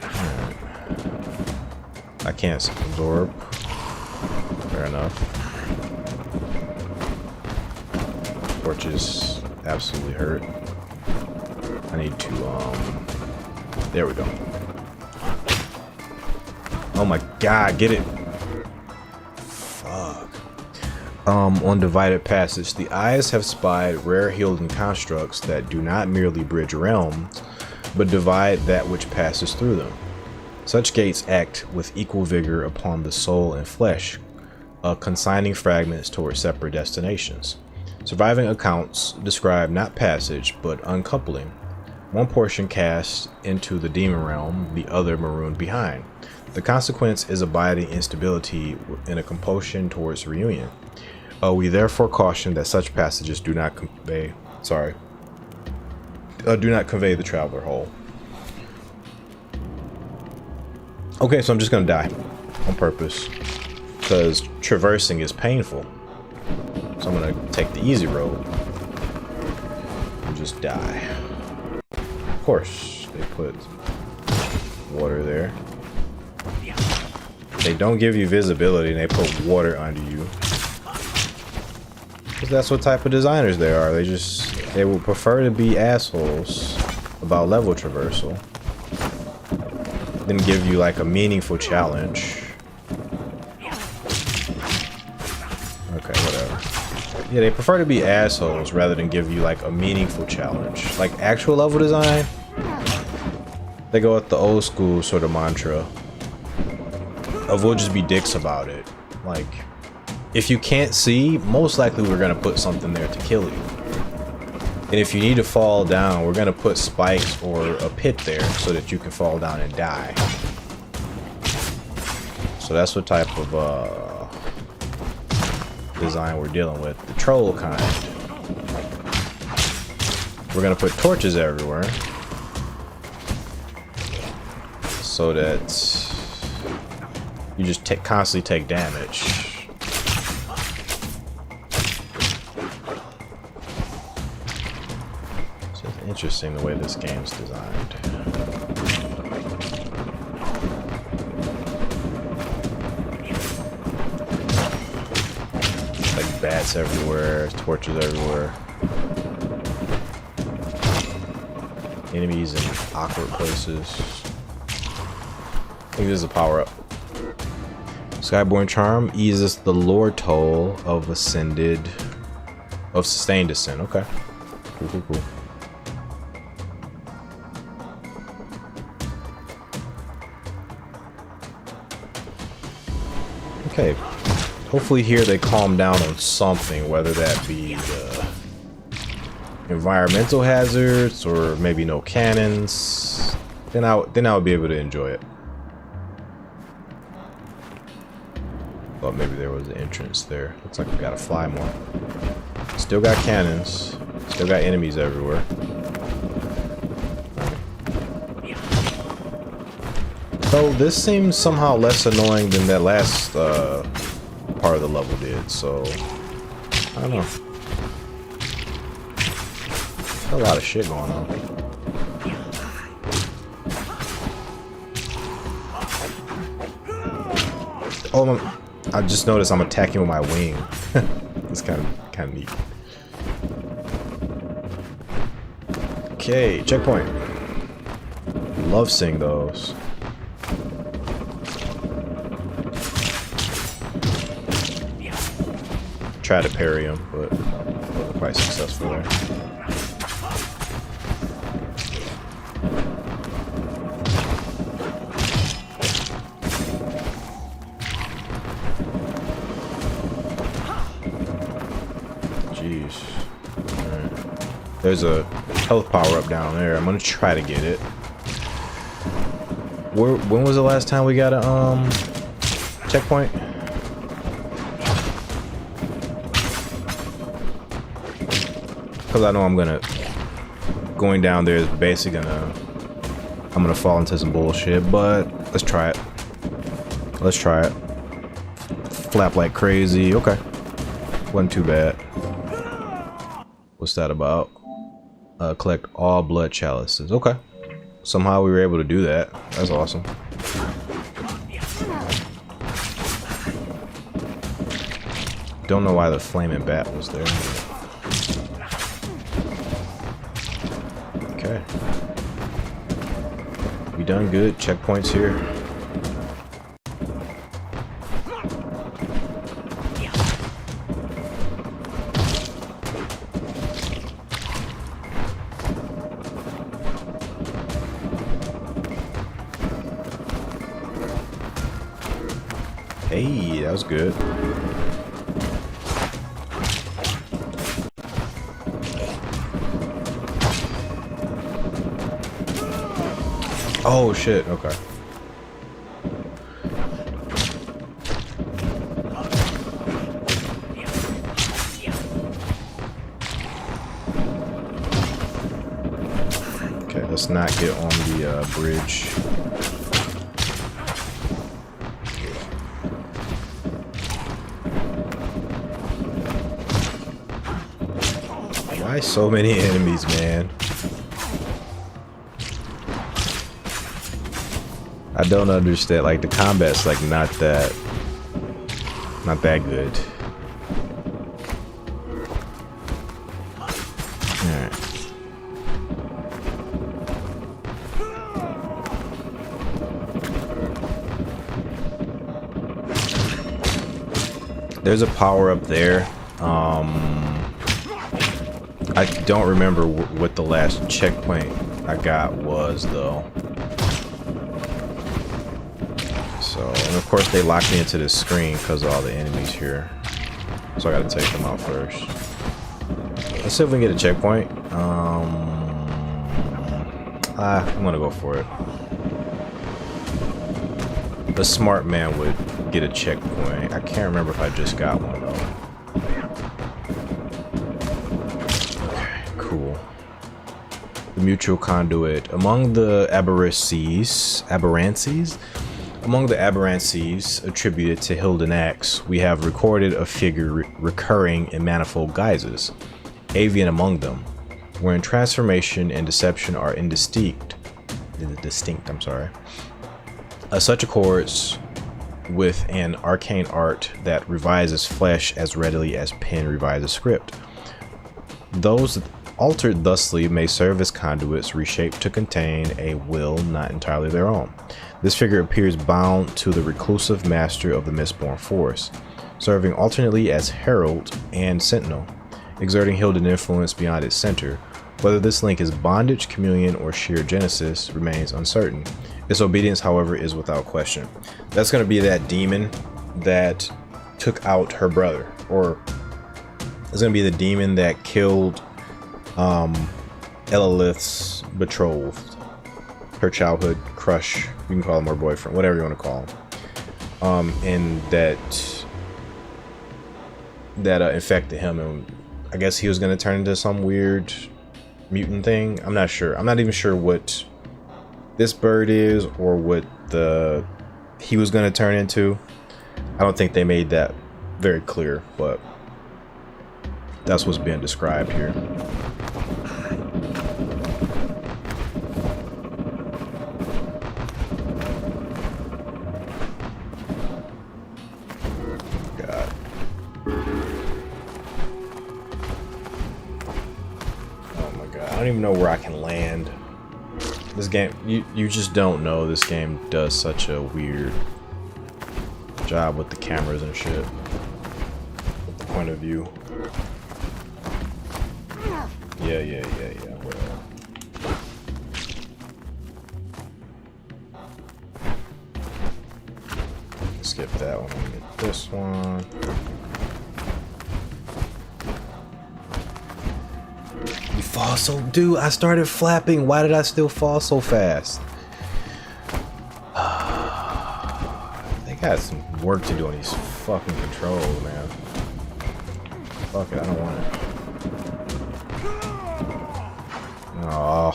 Right. I can't absorb. Fair enough. Torches absolutely hurt. I need to, there we go. Oh my God, get it. On Divided Passage, the eyes have spied rare healing constructs that do not merely bridge realms, but divide that which passes through them. Such gates act with equal vigor upon the soul and flesh, consigning fragments towards separate destinations. Surviving accounts describe not passage, but uncoupling. One portion cast into the demon realm, the other marooned behind. The consequence is abiding instability in a compulsion towards reunion. We therefore caution that such passages do not convey the traveler whole. Okay, so I'm just gonna die on purpose because traversing is painful. So I'm gonna take the easy road and just die. Of course, they put water there. They don't give you visibility and they put water under you. Because that's what type of designers they are. They would prefer to be assholes about level traversal than give you like a meaningful challenge. Okay, whatever. Yeah, they prefer to be assholes rather than give you like a meaningful challenge. Like actual level design, they go with the old school sort of mantra of we'll just be dicks about it. Like, if you can't see, most likely we're gonna put something there to kill you. And if you need to fall down, we're gonna put spikes or a pit there so that you can fall down and die. So that's what type of design we're dealing with. The troll kind. We're gonna put torches everywhere so that you just constantly take damage. So it's interesting the way this game's designed. Like bats everywhere, torches everywhere. Enemies in awkward places. I think this is a power-up. Skyborn Charm eases the lore toll of sustained ascent. Okay. Cool, cool, cool. Okay. Hopefully here they calm down on something, whether that be environmental hazards or maybe no cannons. Then I would be able to enjoy it. Thought maybe there was an entrance there. Looks like we gotta fly more. Still got cannons. Still got enemies everywhere. So this seems somehow less annoying than that last part of the level did, so I don't know. A lot of shit going on. Oh, I just noticed I'm attacking with my wing. It's kind of neat. Okay, checkpoint. Love seeing those. Try to parry him, but wasn't quite successful there. Jeez. Alright. There's a health power up down there. I'm gonna try to get it. When was the last time we got a checkpoint? Because I know going down there is basically I'm gonna fall into some bullshit, but let's try it. Let's try it. Flap like crazy. Okay. Wasn't too bad. What's that about? Collect all blood chalices. Okay. Somehow we were able to do that. That's awesome. Don't know why the flaming bat was there. Okay. We done good. Checkpoints here. Hey, that was good. Oh shit, okay. Okay, let's not get on the bridge. Why so many enemies, man? I don't understand. Like, the combat's like not that good. Alright. There's a power up there. I don't remember what the last checkpoint I got was though. So, and of course they locked me into this screen because of all the enemies here. So I gotta take them out first. Let's see if we can get a checkpoint. I'm gonna go for it. The smart man would get a checkpoint. I can't remember if I just got one though. Okay, cool. The mutual conduit. Among the aberrancies attributed to Hilden Axe, we have recorded a figure recurring in manifold guises, avian among them, wherein transformation and deception are distinct. Such accords with an arcane art that revises flesh as readily as pen revises script. Those altered thusly may serve as conduits reshaped to contain a will not entirely their own. This figure appears bound to the reclusive master of the Mistborn Force, serving alternately as herald and sentinel, exerting Hilden influence beyond its center. Whether this link is bondage, communion, or sheer genesis remains uncertain. Its obedience, however, is without question. That's going to be that demon that took out her brother, or it's going to be the demon that killed Elaleth's betrothed, her childhood crush. You can call him her boyfriend, whatever you want to call him. And that that infected him, and I guess he was gonna turn into some weird mutant thing. I'm not sure. I'm not even sure what this bird is or what he was gonna turn into. I don't think they made that very clear, but that's what's being described here. God. Oh my God. I don't even know where I can land. This game, you just don't know. This game does such a weird job with the cameras and shit. With the point of view. Yeah. Well. Skip that one. Get this one. You fall so... Dude, I started flapping. Why did I still fall so fast? They got some work to do on these fucking controls, man. Fuck it, I don't want it. Oh.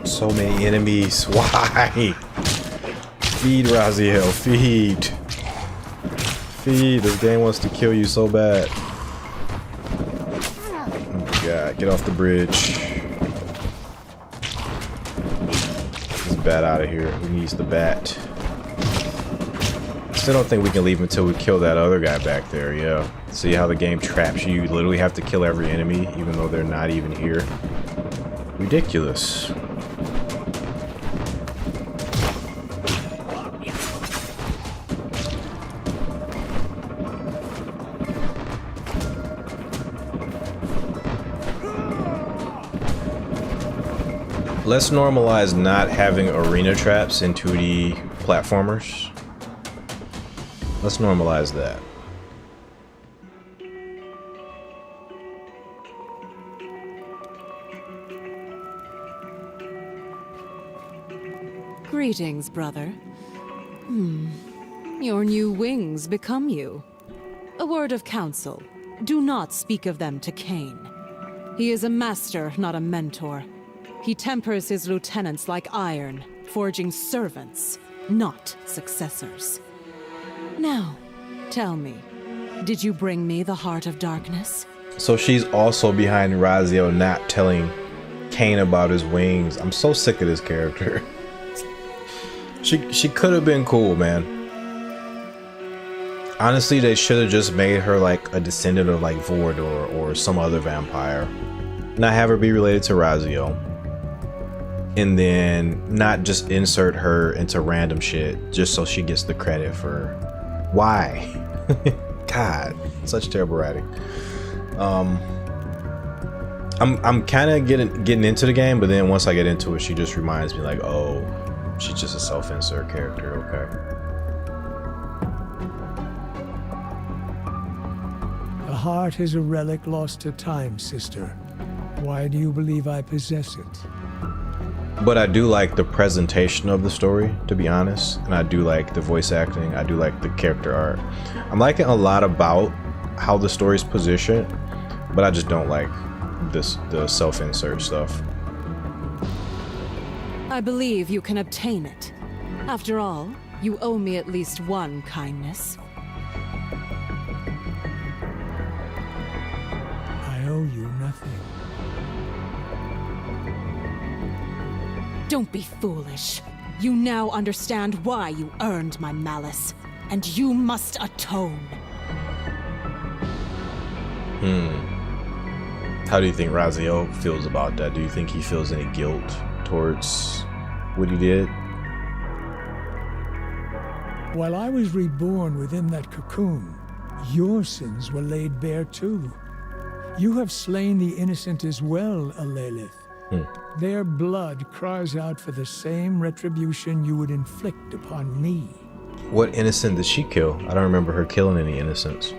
So many enemies. Why? Feed, Raziel. Feed. Feed. This game wants to kill you so bad. Oh my God. Get off the bridge. This bat out of here. Who needs the bat? Still don't think we can leave until we kill that other guy back there. Yeah. See how the game traps you? You literally have to kill every enemy, even though they're not even here. Ridiculous. Let's normalize not having arena traps in 2D platformers. Let's normalize that. Greetings, brother. Your new wings become you. A word of counsel. Do not speak of them to Kain. He is a master, not a mentor. He tempers his lieutenants like iron, forging servants, not successors. Now, tell me, did you bring me the Heart of Darkness? So she's also behind Raziel not telling Kain about his wings. I'm so sick of this character. She could have been cool, man. Honestly, they should have just made her like a descendant of like Vorador or some other vampire. Not have her be related to Raziel. And then not just insert her into random shit just so she gets the credit for why. God, such terrible writing. I'm kind of getting into the game, but then once I get into it, she just reminds me like, oh, she's just a self-insert character. Okay. The heart is a relic lost to time, sister. Why do you believe I possess it? But I do like the presentation of the story, to be honest. And I do like the voice acting. I do like the character art. I'm liking a lot about how the story's positioned, but I just don't like the self-insert stuff. I believe you can obtain it. After all, you owe me at least one kindness. I owe you nothing. Don't be foolish. You now understand why you earned my malice, and you must atone. How do you think Raziel feels about that? Do you think he feels any guilt towards what he did? While I was reborn within that cocoon, your sins were laid bare too. You have slain the innocent as well, Elaleth. Their blood cries out for the same retribution you would inflict upon me. What innocent did she kill? I don't remember her killing any innocents.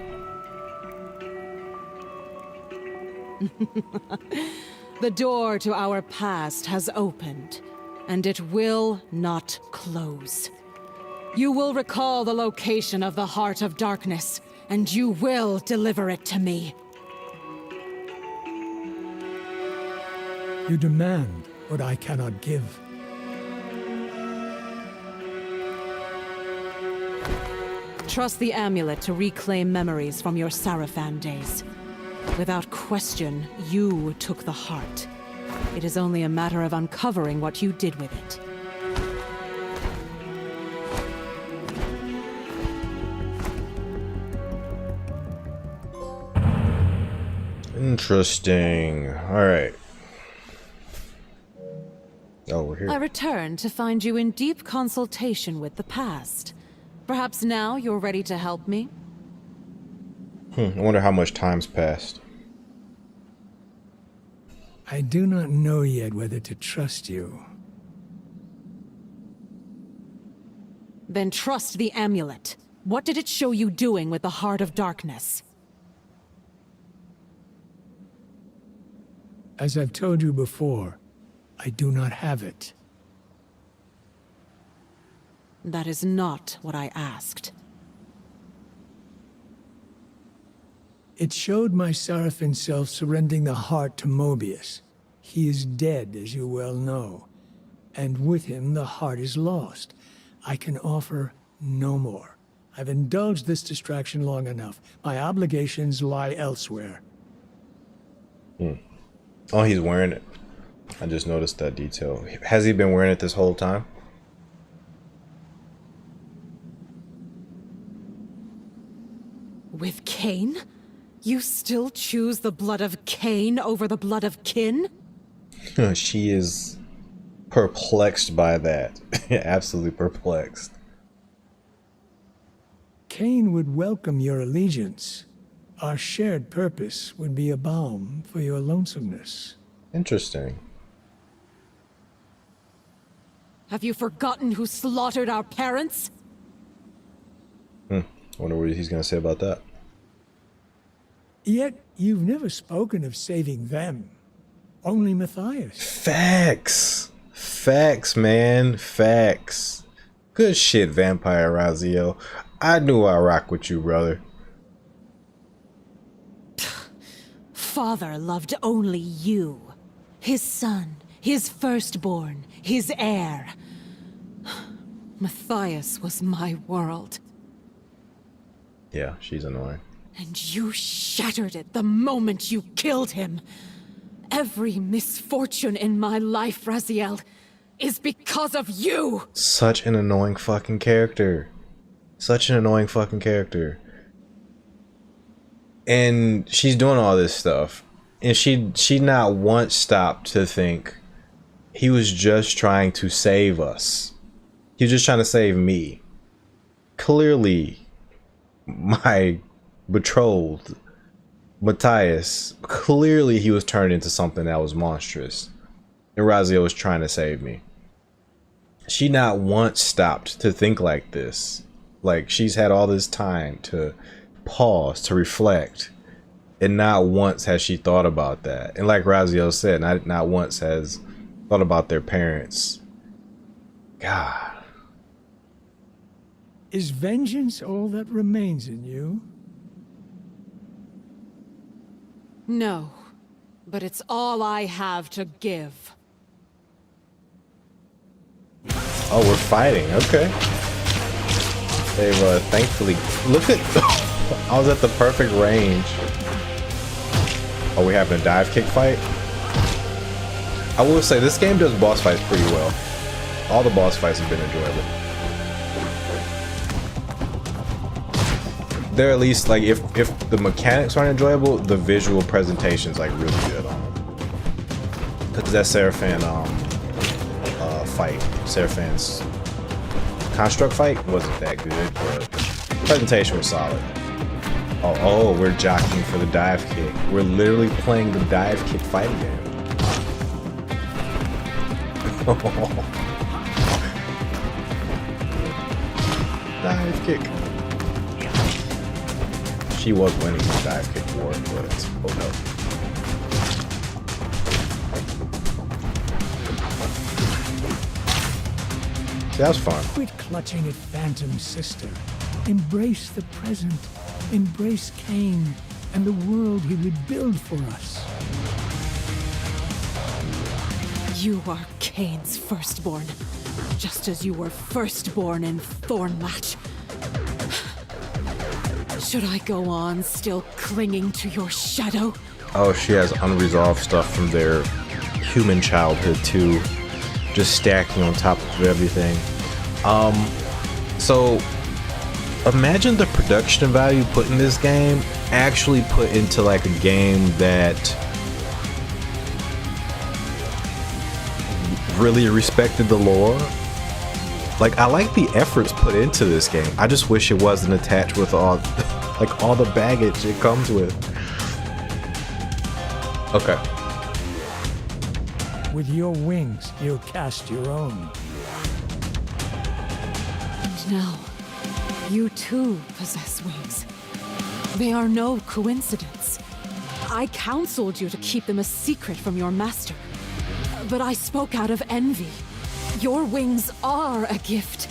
The door to our past has opened, and it will not close. You will recall the location of the Heart of Darkness, and you will deliver it to me. You demand what I cannot give. Trust the amulet to reclaim memories from your Sarafan days. Without question, you took the heart. It is only a matter of uncovering what you did with it. Interesting. Alright. Oh, we're here. I returned to find you in deep consultation with the past. Perhaps now you're ready to help me? I wonder how much time's passed. I do not know yet whether to trust you. Then trust the amulet. What did it show you doing with the Heart of Darkness? As I've told you before, I do not have it. That is not what I asked. It showed my Sarafan self surrendering the heart to Mobius. He is dead, as you well know. And with him, the heart is lost. I can offer no more. I've indulged this distraction long enough. My obligations lie elsewhere. Oh, he's wearing it. I just noticed that detail. Has he been wearing it this whole time? With Kain? You still choose the blood of Kain over the blood of kin? She is perplexed by that. Absolutely perplexed. Kain would welcome your allegiance. Our shared purpose would be a balm for your lonesomeness. Interesting. Have you forgotten who slaughtered our parents? Wonder what he's gonna say about that. Yet you've never spoken of saving them. Only Matthias. Facts. Facts, man. Facts. Good shit, Vampire Raziel. I knew I rock with you, brother. Father loved only you. His son, his firstborn, his heir. Matthias was my world. Yeah, she's annoying. And you shattered it the moment you killed him. Every misfortune in my life, Raziel, is because of you! Such an annoying fucking character. Such an annoying fucking character. And she's doing all this stuff. And she not once stopped to think he was just trying to save us. He was just trying to save me. Clearly, my betrothed, Matthias, clearly he was turned into something that was monstrous. And Raziel was trying to save me. She not once stopped to think like this. Like, she's had all this time to pause, to reflect. And not once has she thought about that. And like Raziel said, not once has thought about their parents. God. Is vengeance all that remains in you? No, but it's all I have to give. Oh, we're fighting. Okay. They've thankfully... Look at... I was at the perfect range. Oh, we having a dive kick fight? I will say, this game does boss fights pretty well. All the boss fights have been enjoyable. They're at least, like, if the mechanics aren't enjoyable, the visual presentation's, like, really good on them. Because that Sarafan, fight, Serafan's construct fight wasn't that good, but the presentation was solid. Oh, we're jockeying for the dive kick. We're literally playing the dive kick fighting game. dive kick. She was winning the dive kick war, but oh no. See, that was fun. Quit clutching at Phantom, sister. Embrace the present. Embrace Kain and the world he would build for us. You are Kain's firstborn, just as you were firstborn in Thornlatch. Should I go on still clinging to your shadow? Oh, she has unresolved stuff from their human childhood too, just stacking on top of everything. So imagine the production value put in this game actually put into like a game that really respected the lore. Like, I like the efforts put into this game. I just wish it wasn't attached with all like all the baggage it comes with. Okay. With your wings, you'll cast your own. And now, you too possess wings. They are no coincidence. I counseled you to keep them a secret from your master, but I spoke out of envy. Your wings are a gift.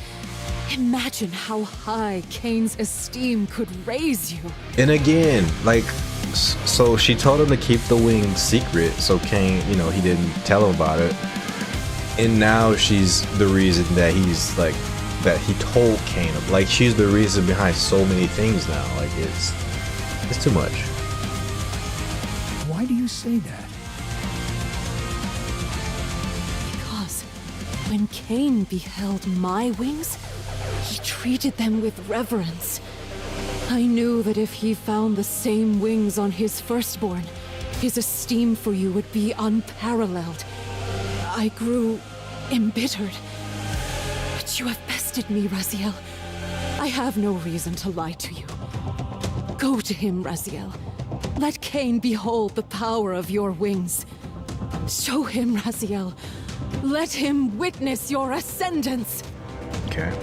Imagine how high Kain's esteem could raise you. And again, like, so she told him to keep the wings secret, so Kain, you know, he didn't tell him about it. And now she's the reason that he's like, that he told Kain. Like, she's the reason behind so many things now. Like, it's too much. Why do you say that? Because when Kain beheld my wings, he treated them with reverence. I knew that if he found the same wings on his firstborn, his esteem for you would be unparalleled. I grew embittered. But you have bested me, Raziel. I have no reason to lie to you. Go to him, Raziel. Let Kain behold the power of your wings. Show him, Raziel. Let him witness your ascendance. Okay.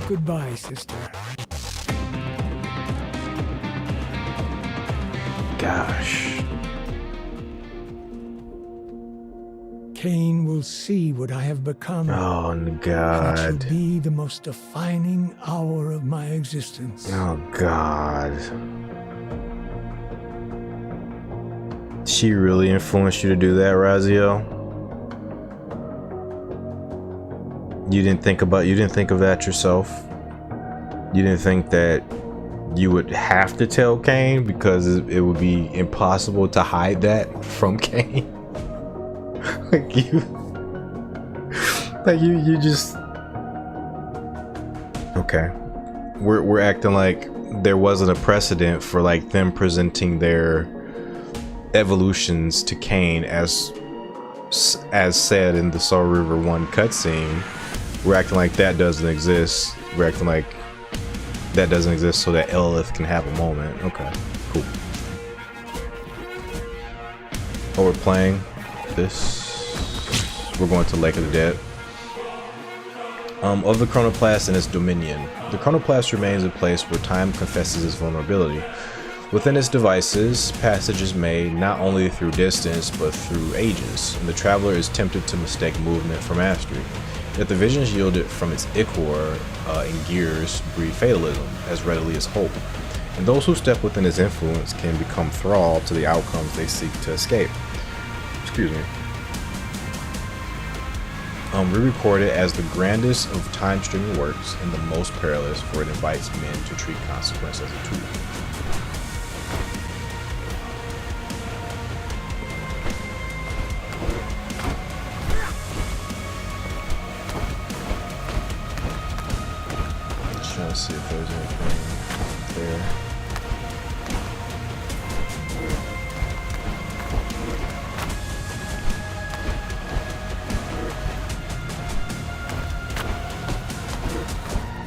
Goodbye, sister. Gosh. Kain will see what I have become. Oh, It God. will be the most defining hour of my existence. Oh, God. She really influenced you to do that, Raziel? You didn't think of that yourself? You didn't think that you would have to tell Kain because it would be impossible to hide that from Kain? you just okay. We're acting like there wasn't a precedent for like them presenting their evolutions to Kain as said in the Soul River 1 cutscene. We're acting like that doesn't exist. We're acting like that doesn't exist so that Elaleth can have a moment. Okay, cool. Oh, we're playing this. We're going to Lake of the Dead. Of the chronoplast and its dominion. The chronoplast remains a place where time confesses its vulnerability. Within its devices, passage is made not only through distance but through ages, and the traveler is tempted to mistake movement for mastery. Yet the visions yielded from its ichor and gears breed fatalism as readily as hope, and those who step within its influence can become thrall to the outcomes they seek to escape. Excuse me. Re-recorded as the grandest of time-streaming works and the most perilous, for it invites men to treat consequence as a tool. Just trying to see if there's anything there.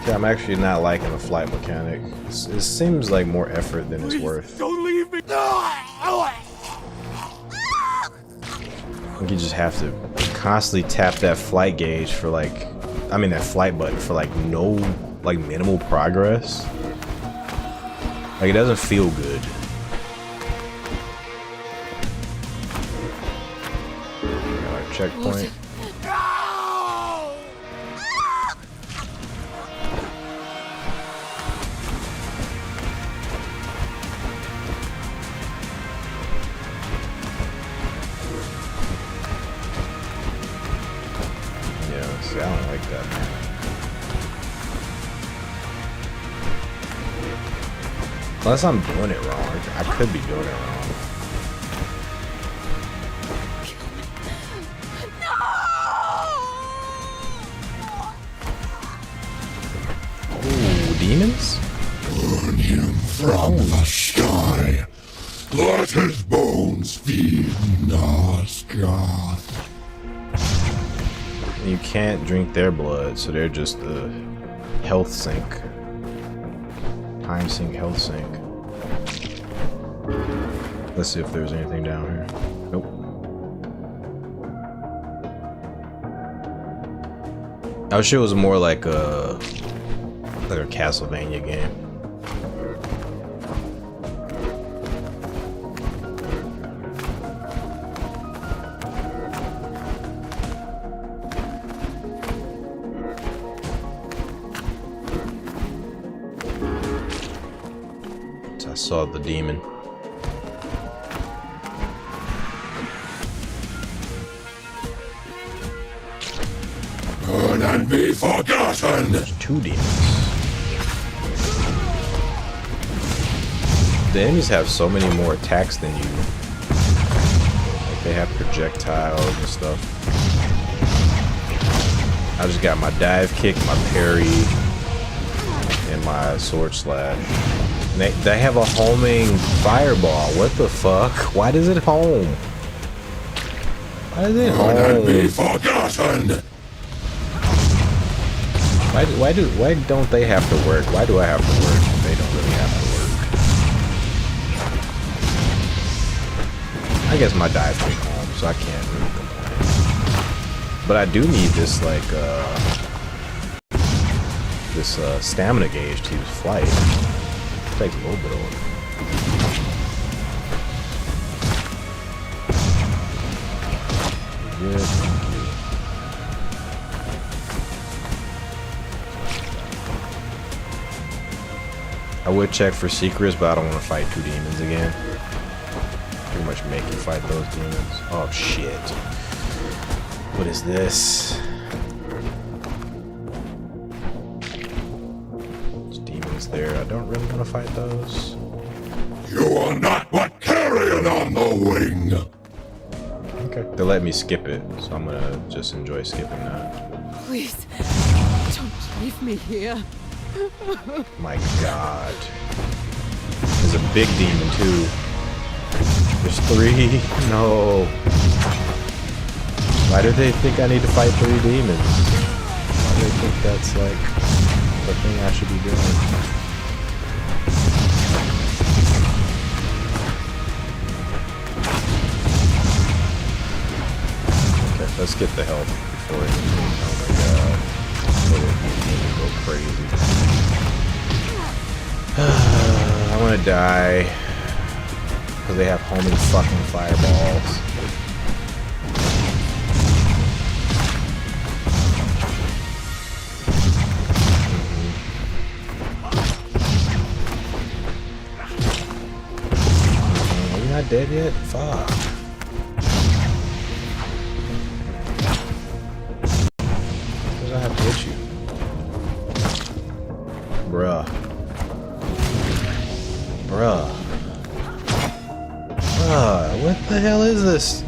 Yeah, I'm actually not liking the flight mechanic. It seems like more effort than it's worth. Don't leave me! I think you just have to constantly tap that flight gauge for like I mean that flight button for like no, like minimal progress. Like it doesn't feel good. Our checkpoint. I don't like that, man. Unless I'm doing it wrong. I could be doing it wrong. Ooh, demons? Burn him from the sky. Let his bones feed Nosgoth. You can't drink their blood, so they're just the health sink. Time sink, health sink. Let's see if there's anything down here. Nope. I wish it was more like a Castlevania game. I saw the demon. Burn and be forgotten! There's two demons. The enemies have so many more attacks than you. Like they have projectiles and stuff. I just got my dive kick, my parry, and my sword slash. They have a homing fireball. What the fuck? Why does it home? Why does it home? Be forgotten. Why don't they have to work? Why do I have to work? They don't really have to work. I guess my dive kick home, so I can't really complain. But I do need this like stamina gauge to use flight. Takes a little bit of it. Good, thank you. I would check for secrets, but I don't want to fight two demons again. Pretty much make you fight those demons. Oh shit. What is this? There, I don't really want to fight those. You are not but carrion on the wing. Okay. They let me skip it, so I'm gonna just enjoy skipping that. Please, don't leave me here. My god. There's a big demon too. There's three. No. Why do they think I need to fight three demons? Why do they think that's like the thing I should be doing? Okay, let's get the health before anything. Oh my god. Go crazy. I want to die because they have homing fucking fireballs. Not dead yet? Fuck. Because I have to hit you. Bruh. Bruh. Bruh. What the hell is this?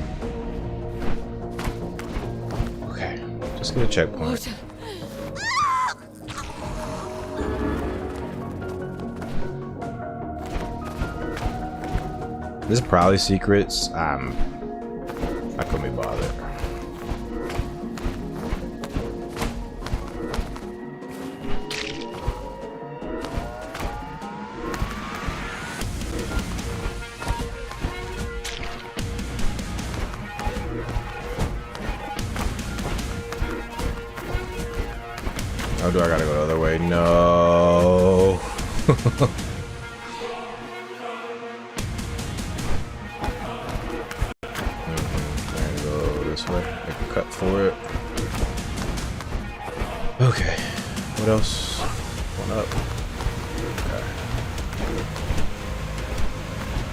Okay. Just get a checkpoint. This is probably secrets. I couldn't be bothered. Oh, do I gotta go the other way? No. I gotta go this way. Make a cut for it. Okay. What else? One up. Okay.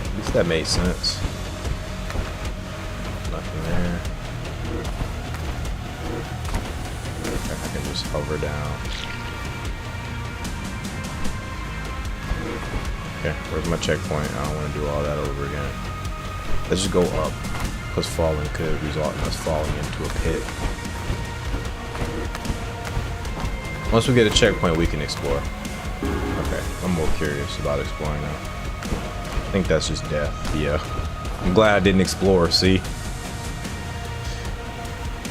At least that made sense. Nothing there. I can just hover down. Okay, where's my checkpoint? I don't want to do all that over again. Let's just go up, because falling could result in us falling into a pit. Once we get a checkpoint, we can explore. Okay, I'm more curious about exploring now. I think that's just death. Yeah. I'm glad I didn't explore, see?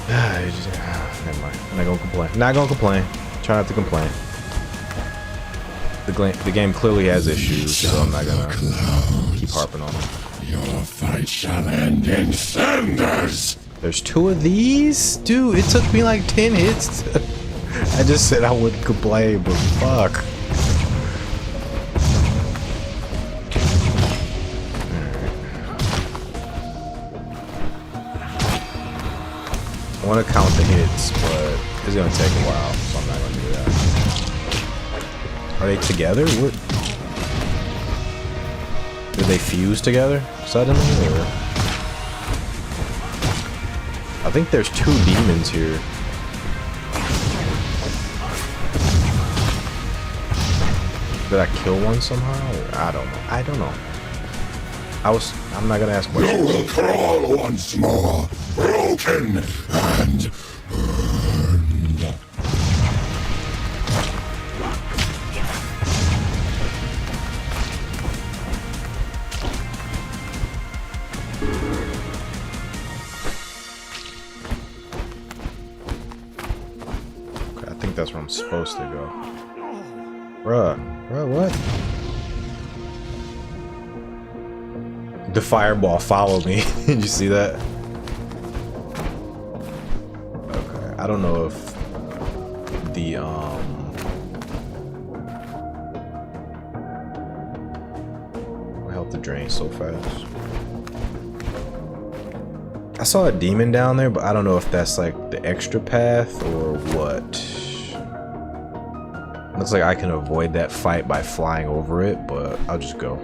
Never mind. I'm not gonna complain. Not gonna complain. Try not to complain. The game clearly has issues, so I'm not gonna keep harping on them. Your fight shall end in cinders. There's 2 of these? Dude, it took me like 10 hits to... I just said I wouldn't complain, but fuck. I want to count the hits, but it's gonna take a while, so I'm not gonna do that. Are they together? What? Did they fuse together suddenly, or? I think there's 2 demons here. Did I kill one somehow? Or I don't know. I don't know. I'm not gonna ask questions. You will crawl once more, broken and burned. Okay, I think that's where I'm supposed to go. Bruh, what? The fireball followed me. Did you see that? Okay, I don't know if the why help the drain so fast. I saw a demon down there, but I don't know if that's like the extra path or what. Looks like I can avoid that fight by flying over it, but I'll just go.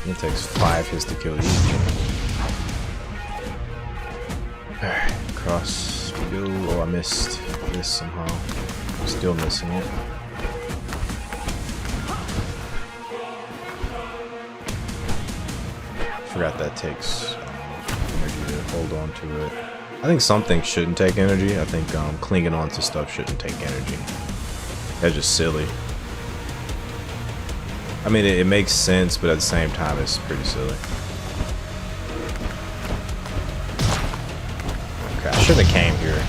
It takes 5 hits to kill you. Alright, cross we go. Oh, I missed this somehow. Still missing it. Forgot that takes energy to hold on to it. I think some things shouldn't take energy. I think clinging on to stuff shouldn't take energy. That's just silly. I mean, it makes sense, but at the same time, it's pretty silly. Okay, I should have came here.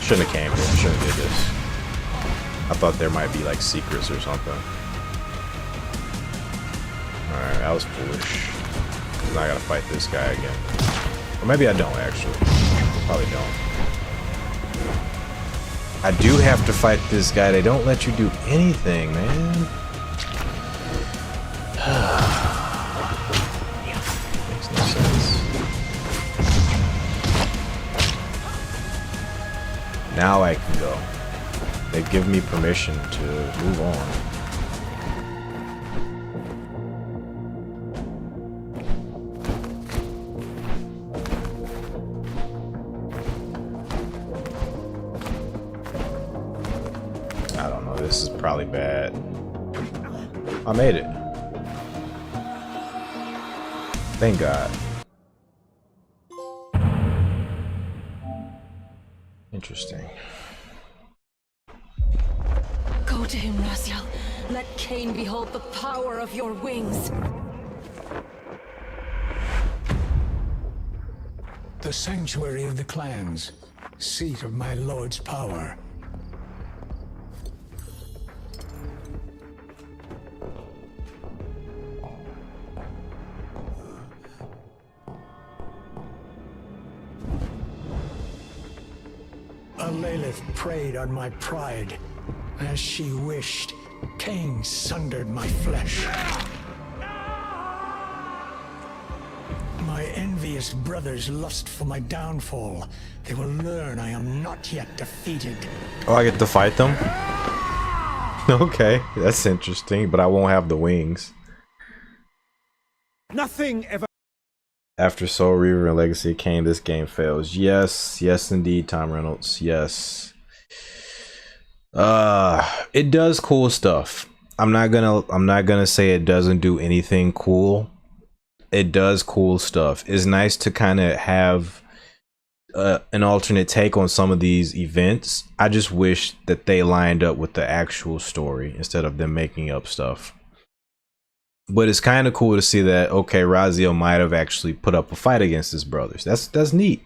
Shouldn't have came here. Shouldn't have did this. I thought there might be like secrets or something. Alright, that was foolish. Now I gotta fight this guy again. Or maybe I don't, actually. Probably don't. I do have to fight this guy. They don't let you do anything, man. Makes no sense. Now I can go. They give me permission to move on. This is probably bad. I made it. Thank God. Interesting. Go to him, Raziel. Let Kain behold the power of your wings. The sanctuary of the clans, seat of my lord's power. Elaleth preyed on my pride. As she wished, Kain sundered my flesh. My envious brothers lust for my downfall. They will learn I am not yet defeated. Oh, I get to fight them? Okay, that's interesting, but I won't have the wings. Nothing ever. After Soul Reaver and Legacy of Kain, this game fails. Yes, yes indeed, Tom Reynolds. Yes. It does cool stuff. I'm not gonna say it doesn't do anything cool. It does cool stuff. It's nice to kind of have an alternate take on some of these events. I just wish that they lined up with the actual story instead of them making up stuff. But it's kind of cool to see that, okay, Raziel might have actually put up a fight against his brothers. That's neat.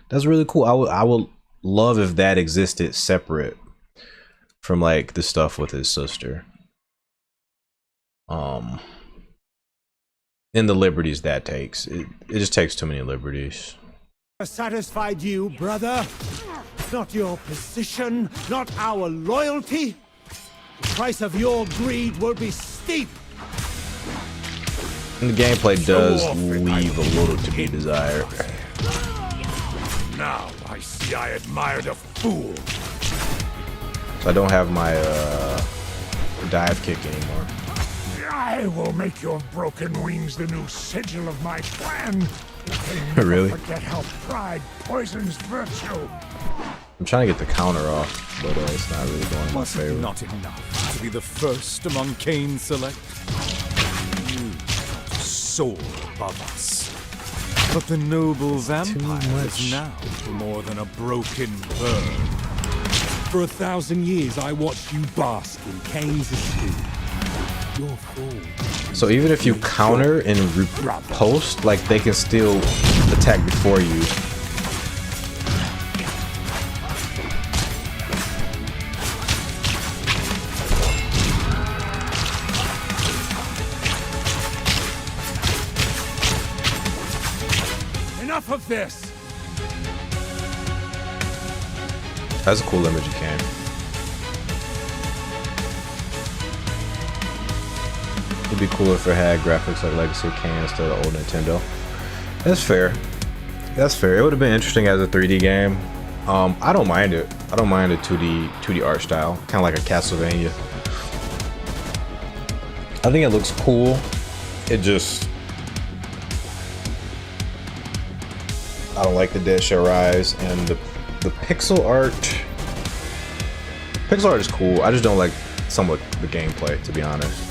That's really cool. I would love if that existed separate from like the stuff with his sister. And the liberties that takes. It just takes too many liberties. Satisfied you, brother? Not your position, not our loyalty. The price of your greed will be steep. And the gameplay does leave a little to be desired. Now I see I admired a fool. So I don't have my dive kick anymore. I will make your broken wings the new sigil of my plan. Really? Forget how pride poisons virtue. I'm trying to get the counter off, but it's not really going in my favor. Not enough to be the first among Kain's select. You soar above us. But the noble vampire is now more than a broken bird. For 1,000 years, I watched you bask in Kain's esteem. Your fall. So even if you counter and riposte, like they can still attack before you. Enough of this. That's a cool image you can. It'd be cooler if it had graphics like Legacy of Kain instead of old Nintendo. That's fair. That's fair. It would have been interesting as a 3D game. I don't mind it. I don't mind a 2D art style, kind of like a Castlevania. I think it looks cool. It just, I don't like the Dead Shall Rise and the pixel art. Pixel art is cool. I just don't like some of the gameplay, to be honest.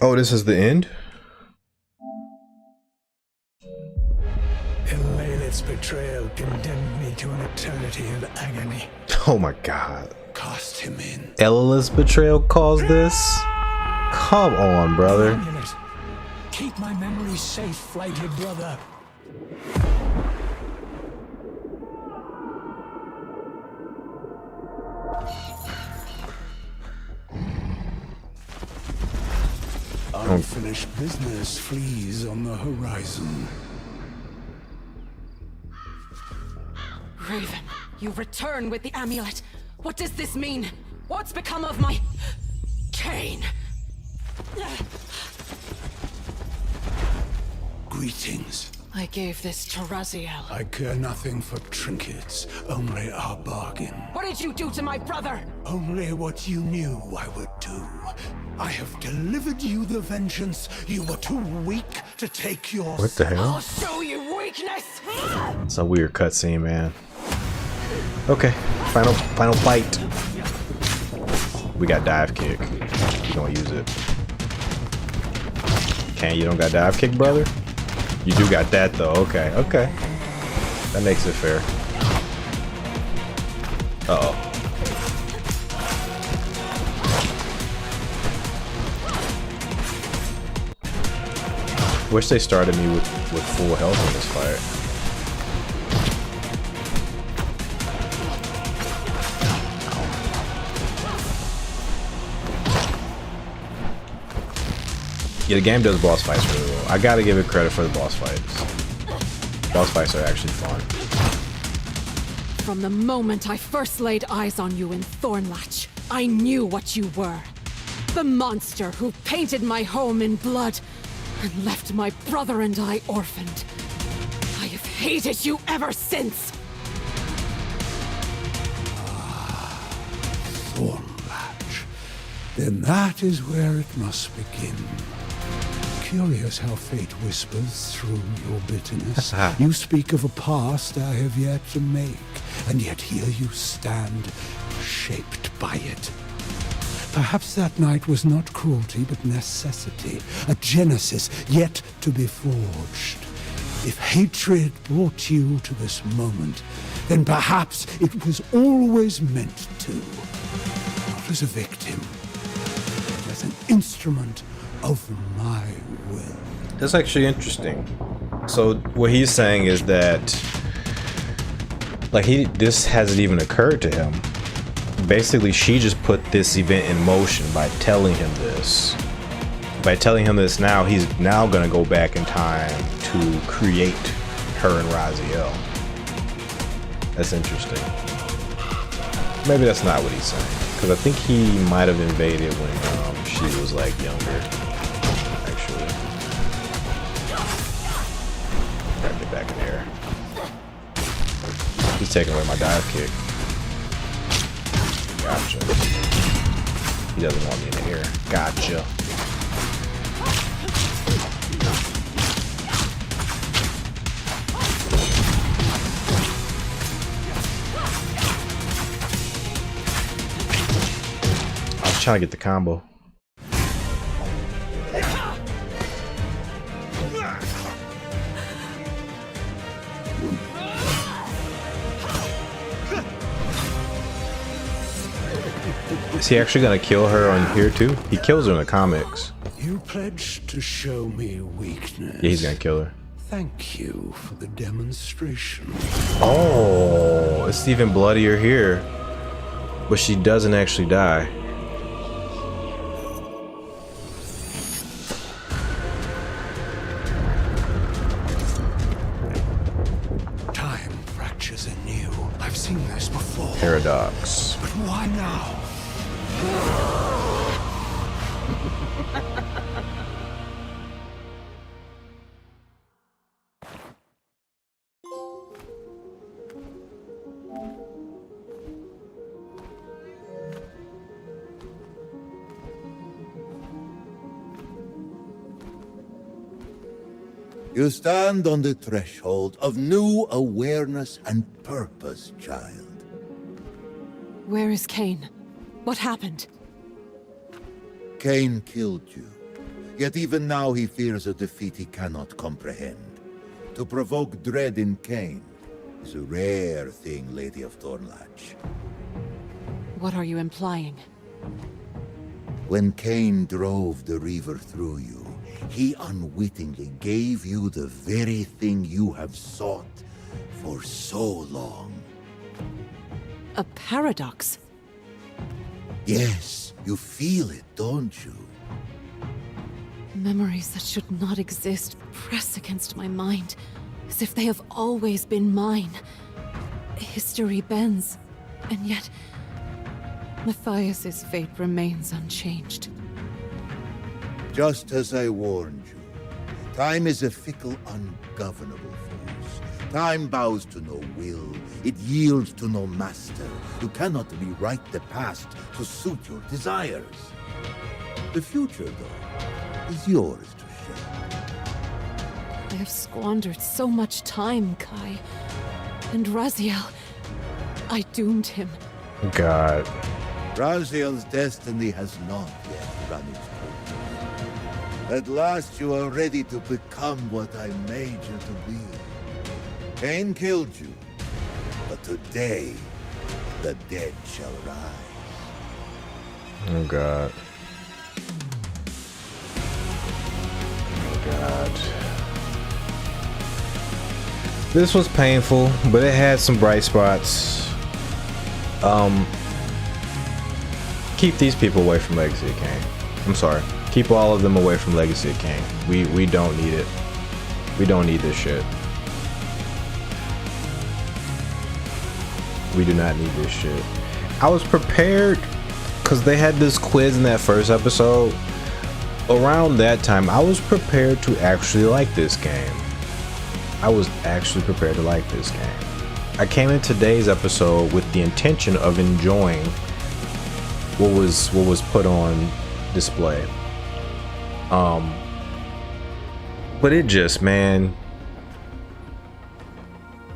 Oh, this is the end? Elaleth's betrayal condemned me to an eternity of agony. Oh my god. Cast him in. Elaleth's betrayal caused this? Come on, brother. Amulet. Keep my memory safe, flighted brother. Unfinished business flees on the horizon. Raven, you return with the amulet. What does this mean? What's become of my Kain? Greetings. I gave this to Raziel. I care nothing for trinkets, only our bargain. What did you do to my brother? Only what you knew I would do. I have delivered you the vengeance you were too weak to take yours. What the I'll hell? show you weakness! It's a weird cutscene, man. Okay, final fight. We got dive kick. You don't use it. Kain, you don't got dive kick, brother? You do got that though. Okay, okay. That makes it fair. Uh-oh. Wish they started me with full health in this fight. Yeah, the game does boss fights really well. I gotta give it credit for the boss fights. Boss fights are actually fun. From the moment I first laid eyes on you in Thornlatch, I knew what you were. The monster who painted my home in blood and left my brother and I orphaned. I have hated you ever since. Thornlatch. Then that is where it must begin. Curious how fate whispers through your bitterness. You speak of a past I have yet to make, and yet here you stand, shaped by it. Perhaps that night was not cruelty, but necessity, a genesis yet to be forged. If hatred brought you to this moment, then perhaps it was always meant to. Not as a victim, but as an instrument of my will. That's actually interesting. So what he's saying is that, like, this hasn't even occurred to him. Basically, she just put this event in motion by telling him this. By telling him this now, he's now gonna go back in time to create her and Raziel. That's interesting. Maybe that's not what he's saying, because I think he might have invaded when she was like younger. Actually, grab it back in the air. He's taking away my dive kick. Gotcha. He doesn't want me in the air. Gotcha. I was trying to get the combo. Is he actually gonna kill her on here too? He kills her in the comics. You pledged to show me weakness. Yeah, he's gonna kill her. Thank you for the demonstration. Oh, it's even bloodier here. But she doesn't actually die. Time fractures anew. I've seen this before. Paradox. But why now? You stand on the threshold of new awareness and purpose, child. Where is Kain? What happened? Kain killed you. Yet even now he fears a defeat he cannot comprehend. To provoke dread in Kain is a rare thing, Lady of Thornlatch. What are you implying? When Kain drove the Reaver through you, he unwittingly gave you the very thing you have sought for so long. A paradox? Yes, you feel it, don't you? Memories that should not exist press against my mind, as if they have always been mine. History bends, and yet Matthias's fate remains unchanged. Just as I warned you, time is a fickle, ungovernable force. Time bows to no will, it yields to no master. You cannot rewrite the past to suit your desires. The future, though, is yours to shape. I have squandered so much time, Kai. And Raziel, I doomed him. God. Raziel's destiny has not yet run its course. At last you are ready to become what I made you to be. Kain killed you, but today the dead shall rise. Oh God. Oh God. This was painful, but it had some bright spots. Keep these people away from Legacy of Kain. I'm sorry. Keep all of them away from Legacy of Kain. We don't need it. We don't need this shit. We do not need this shit. I was prepared because they had this quiz in that first episode. Around that time, I was prepared to actually like this game. I was actually prepared to like this game. I came in today's episode with the intention of enjoying what was put on display. But it just, man,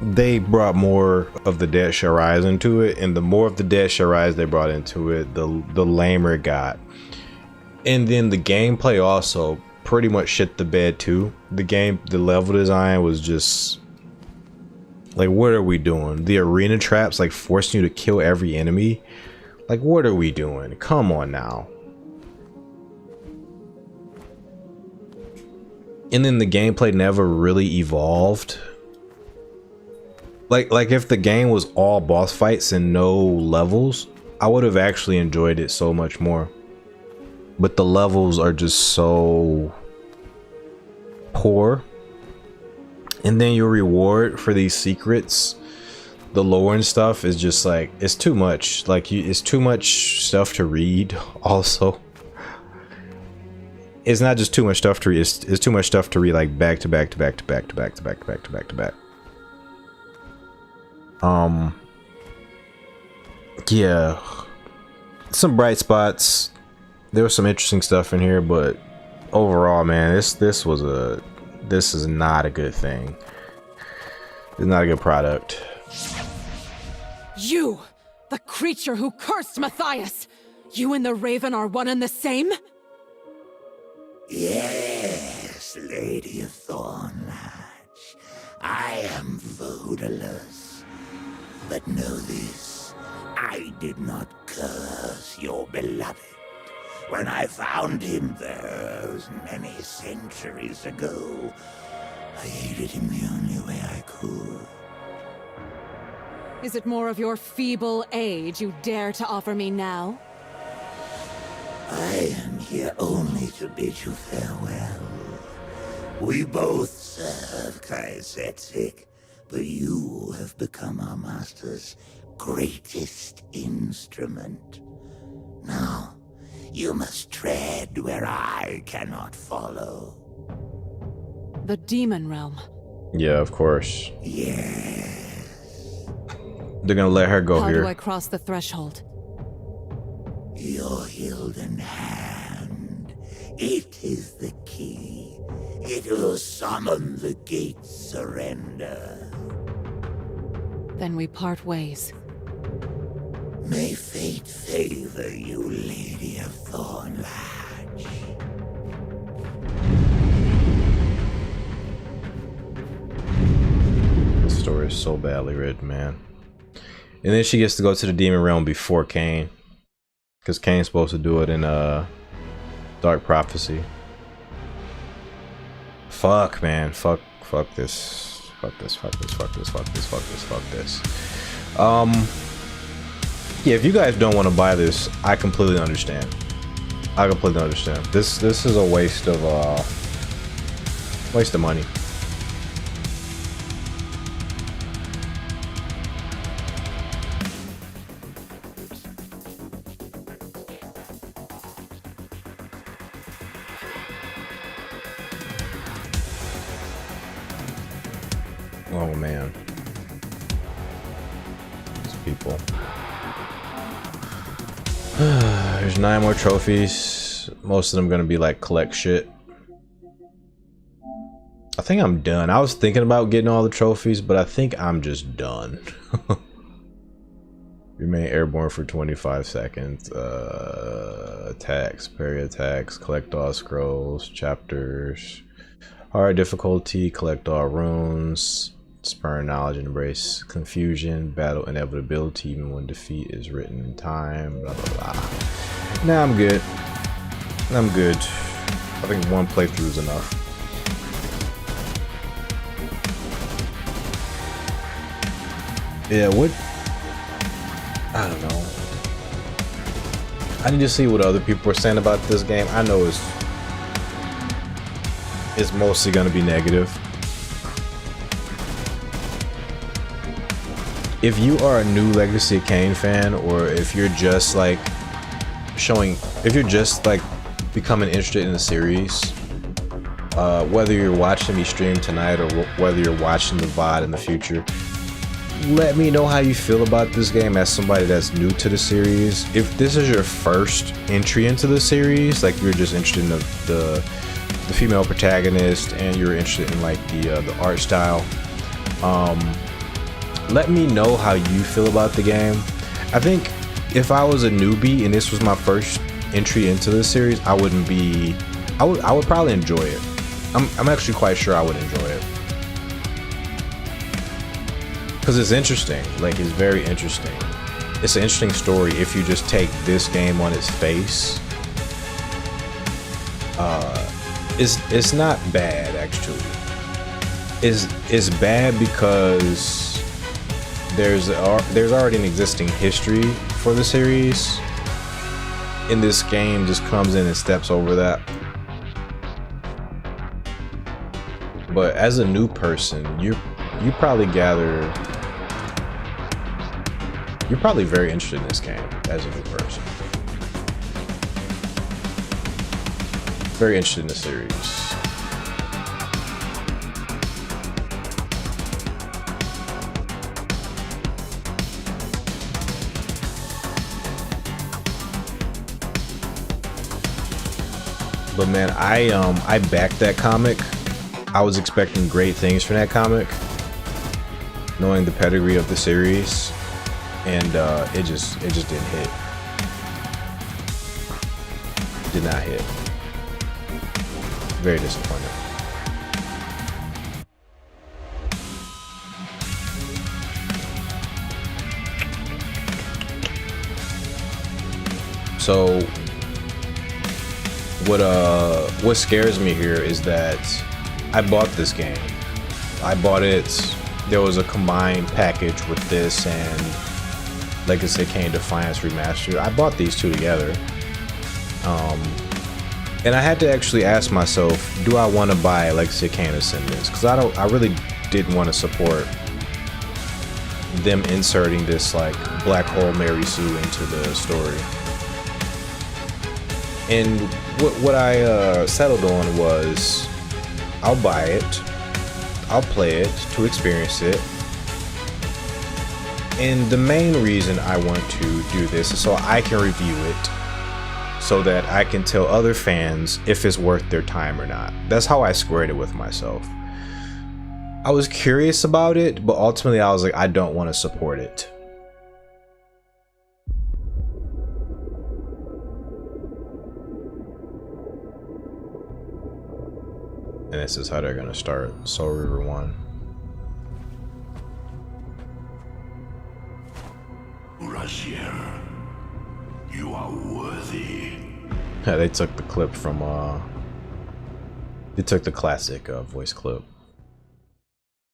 they brought more of the Dead Shall Rise into it, and the more of the Dead Shall Rise they brought into it, the lamer it got. And then the gameplay also pretty much shit the bed too. The level design was just like, what are we doing? The arena traps like forcing you to kill every enemy. Like, what are we doing? Come on now. And then the gameplay never really evolved. Like if the game was all boss fights and no levels, I would have actually enjoyed it so much more. But the levels are just so poor. And then your reward for these secrets, the lore and stuff, is just like, it's too much. Like, it's too much stuff to read also. It's not just too much stuff to read, it's too much stuff to read, like back to back to back to back to back to back to back to back to back. Yeah, some bright spots. There was some interesting stuff in here, but overall, man, this is not a good thing. It's not a good product. You, the creature who cursed Matthias! You and the Raven are one and the same? Yes, Lady of Thornlatch. I am foodless. But know this, I did not curse your beloved. When I found him those many centuries ago, I aided him the only way I could. Is it more of your feeble age you dare to offer me now? I am here only to bid you farewell. We both serve Kaisetzig, but you have become our master's greatest instrument. Now, you must tread where I cannot follow. The demon realm. Yeah, of course. Yes. They're gonna let her go How here. do I cross the threshold? Your Hilden hand. It is the key. It will summon the gate's surrender. Then we part ways. May fate favor you, Lady of Thornlatch. The story is so badly written, man. And then she gets to go to the demon realm before Kain, because Kain's supposed to do it in Dark Prophecy. Fuck, man. Fuck this. Fuck this. Fuck this. Fuck this. Fuck this. Fuck this. Fuck this. Yeah, if you guys don't want to buy this, I completely understand. I completely understand. This is a waste of money. Oh man. These people. There's 9 more trophies. Most of them gonna be like collect shit. I think I'm done. I was thinking about getting all the trophies, but I think I'm just done. Remain airborne for 25 seconds. Attacks, parry attacks, collect all scrolls, chapters. Hard difficulty, collect all runes. Spurn knowledge and embrace confusion, battle inevitability even when defeat is written in time, blah blah blah. Nah, I'm good. I'm good. I think one playthrough is enough. Yeah, what? I don't know. I need to see what other people are saying about this game. I know it's mostly gonna be negative. if you are a new Legacy of Kain fan, or if you're just like becoming interested in the series, whether you're watching me stream tonight or whether you're watching the VOD in the future, let me know how you feel about this game as somebody that's new to the series. If this is your first entry into the series, like you're just interested in the female protagonist and you're interested in like the art style, let me know how you feel about the game. I think if I was a newbie and this was my first entry into the series, I would probably enjoy it. I'm actually quite sure I would enjoy it. Because it's interesting, like it's very interesting. It's an interesting story if you just take this game on its face. It's not bad actually. It's bad because there's already an existing history for the series, and this game just comes in and steps over that. But as a new person, you probably you're probably very interested in this game as a new person. Very interested in the series. But man, I backed that comic. I was expecting great things from that comic, knowing the pedigree of the series, and it just didn't hit. It did not hit. Very disappointed. So what scares me here is that I bought this game. I bought it. There was a combined package with this and Legacy of Kain Defiance Remastered. I bought these two together. And I had to actually ask myself, do I want to buy Legacy of Kain Ascendance? Because I really didn't want to support them inserting this like black hole Mary Sue into the story. And what I settled on was, I'll buy it, I'll play it to experience it. And the main reason I want to do this is so I can review it, so that I can tell other fans if it's worth their time or not. That's how I squared it with myself. I was curious about it, but ultimately I was like, I don't want to support it. And this is how they're gonna start Soul River 1. Razier, you are worthy. Yeah, they took the clip from they took the classic voice clip,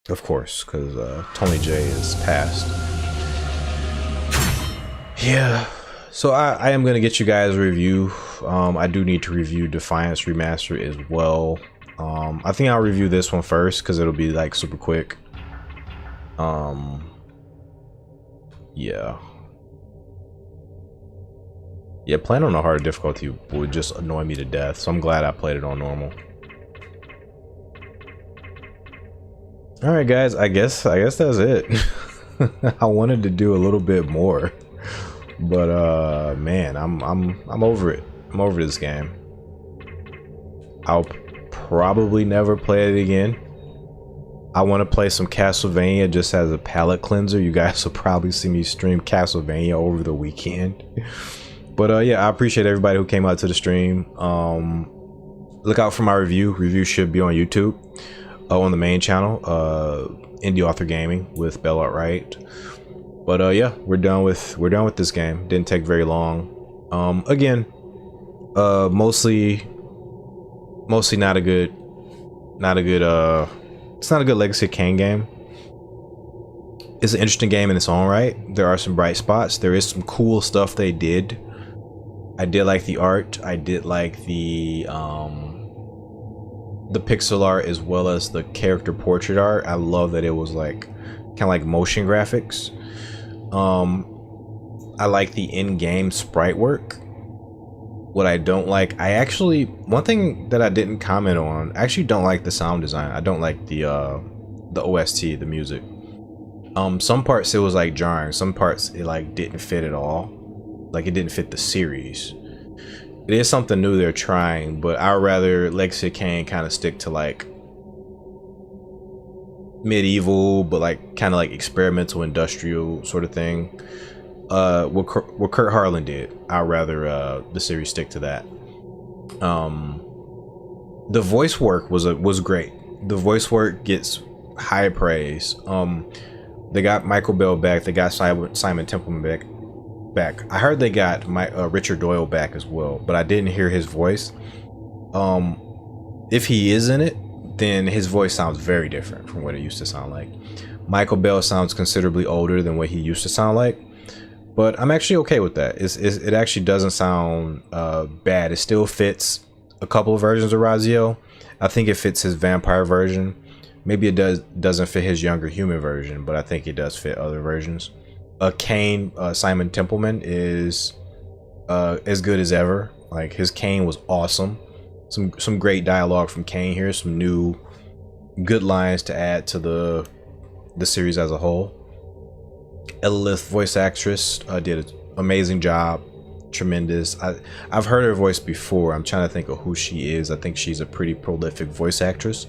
of course, because Tony J is passed. Yeah, so I am gonna get you guys a review. I do need to review Defiance Remastered as well. I think I'll review this one first because it'll be like super quick. Yeah, playing on a hard difficulty would just annoy me to death, so I'm glad I played it on normal. Alright guys, I guess that's it. I wanted to do a little bit more, but man, I'm over it. I'm over this game. I'll probably never play it again. I want to play some Castlevania just as a palate cleanser. You guys will probably see me stream Castlevania over the weekend. But yeah, I appreciate everybody who came out to the stream. Look out for my review. Review should be on YouTube, on the main channel, Indie Author Gaming with Bell Outright. But yeah, we're done with this game. Didn't take very long. Again, mostly not a good it's not a good Legacy of Kain game. It's an interesting game in its own right. There are some bright spots. There is some cool stuff they did. I did like the art. I did like the pixel art as well as the character portrait art. I love that it was like kind of like motion graphics. I like the in-game sprite work. What I don't like, one thing that I didn't comment on, I actually don't like the sound design. I don't like the OST, the music. Some parts it was like jarring, some parts it like didn't fit at all. Like it didn't fit the series. It is something new they're trying, but I'd rather Legacy of Kain kind of stick to like medieval, but like kind of like experimental industrial sort of thing. What Kurt Harlan did, I'd rather the series stick to that. The voice work was great. The voice work gets high praise. They got Michael Bell back. They got Simon Templeman back. I heard they got Richard Doyle back as well, but I didn't hear his voice. If he is in it, then his voice sounds very different from what it used to sound like. Michael Bell sounds considerably older than what he used to sound like, but I'm actually okay with that. It actually doesn't sound bad. It still fits a couple of versions of Raziel. I think it fits his vampire version. Maybe it doesn't fit his younger human version, but I think it does fit other versions. Kain, Simon Templeman is as good as ever. Like his Kain was awesome. Some great dialogue from Kain here. Some new good lines to add to the series as a whole. Elaleth, voice actress, did an amazing job. Tremendous. I've heard her voice before. I'm trying to think of who she is. I think she's a pretty prolific voice actress.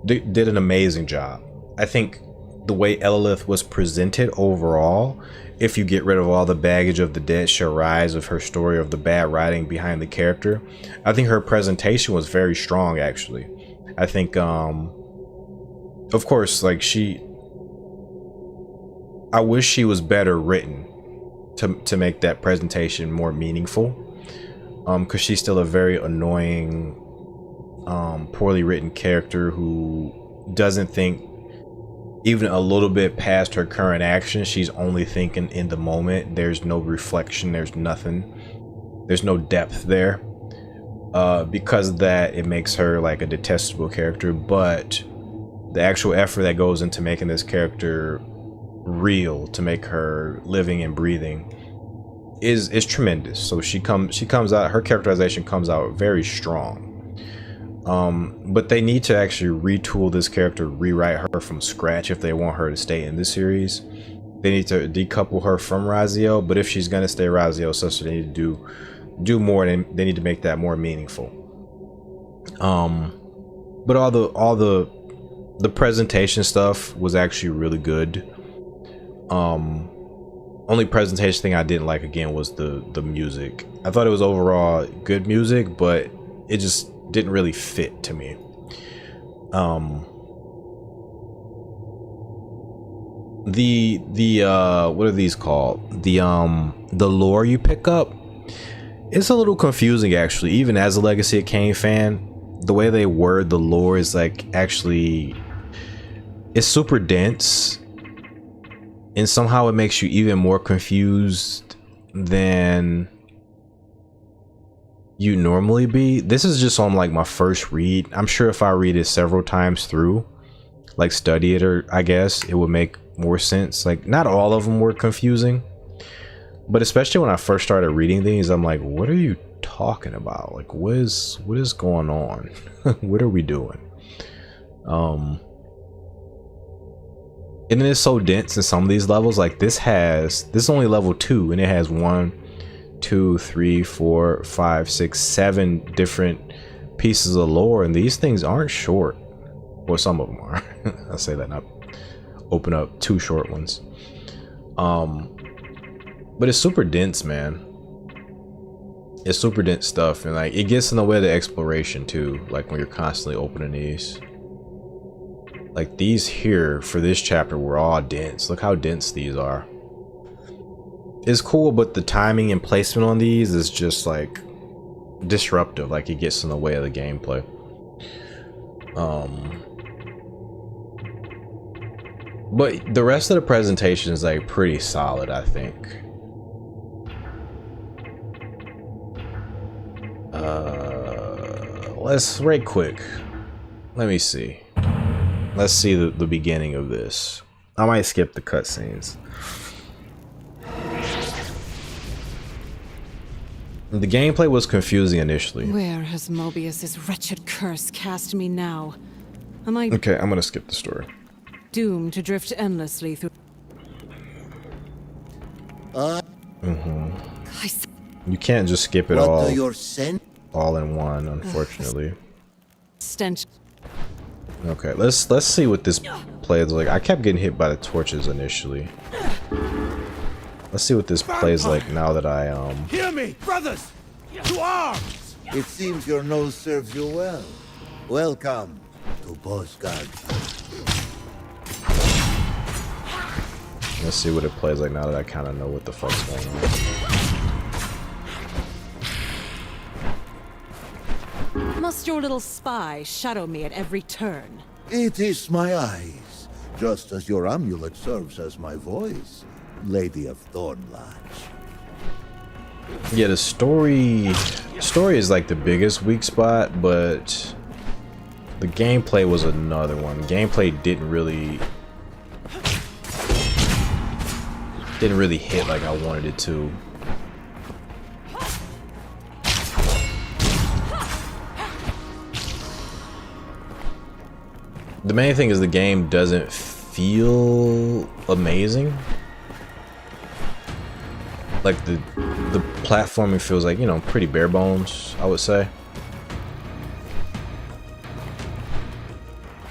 Did an amazing job. I think the way Elaleth was presented overall, if you get rid of all the baggage of the Dead Shall Rise, of her story, of the bad writing behind the character, I think her presentation was very strong actually. I think of course, like I wish she was better written to make that presentation more meaningful, because she's still a very annoying, poorly written character who doesn't think even a little bit past her current action. She's only thinking in the moment. There's no reflection, there's nothing, there's no depth there. Because of that, it makes her like a detestable character, but the actual effort that goes into making this character real, to make her living and breathing, is tremendous. So she comes out, her characterization comes out very strong. But they need to actually retool this character, rewrite her from scratch if they want her to stay in this series. They need to decouple her from Raziel, but if she's gonna stay Raziel, such they need to do more, and they need to make that more meaningful. But all the presentation stuff was actually really good. Only presentation thing I didn't like again was the music. I thought it was overall good music, but it just didn't really fit to me. What are these called? The lore you pick up, it's a little confusing actually. Even as a Legacy of Kain fan, the way they word the lore is like, actually, it's super dense, and somehow it makes you even more confused than you normally be. This is just on like my first read. I'm sure if I read it several times through, like study it, or I guess it would make more sense. Like not all of them were confusing, but especially when I first started reading these, I'm like, what are you talking about? Like what is going on? What are we doing? And then it's so dense in some of these levels. Like this is only level 2, and it has 1, 2, 3, 4, 5, 6, 7 different pieces of lore, and these things aren't short. Well, some of them are. I'll say that, not open up 2 short ones. But it's super dense, man. It's super dense stuff, and like it gets in the way of the exploration too, like when you're constantly opening these. Like these here for this chapter were all dense. Look how dense these are. It's cool, but the timing and placement on these is just like disruptive. Like it gets in the way of the gameplay. But the rest of the presentation is like pretty solid, I think. Let's right quick. Let me see. Let's see the beginning of this. I might skip the cutscenes. The gameplay was confusing initially. Where has Mobius's wretched curse cast me now? Am I Okay, I'm gonna skip the story. doomed to drift endlessly through? You can't just skip it What all do your sen- all in one, unfortunately. Stench. Okay, let's see what this plays like. I kept getting hit by the torches initially. Let's see what this plays like now that I Hear me, brothers! To arms! It seems your nose serves you well. Welcome to Nosgoth. let's see what it plays like now that I kind of know what the fuck's going on. Must your little spy shadow me at every turn? It is my eyes, just as your amulet serves as my voice, Lady of Thornlodge. Yeah, the story is like the biggest weak spot, but the gameplay was another one. Gameplay didn't really hit like I wanted it to. The main thing is the game doesn't feel amazing. Like the platforming feels like, you know, pretty bare bones, I would say.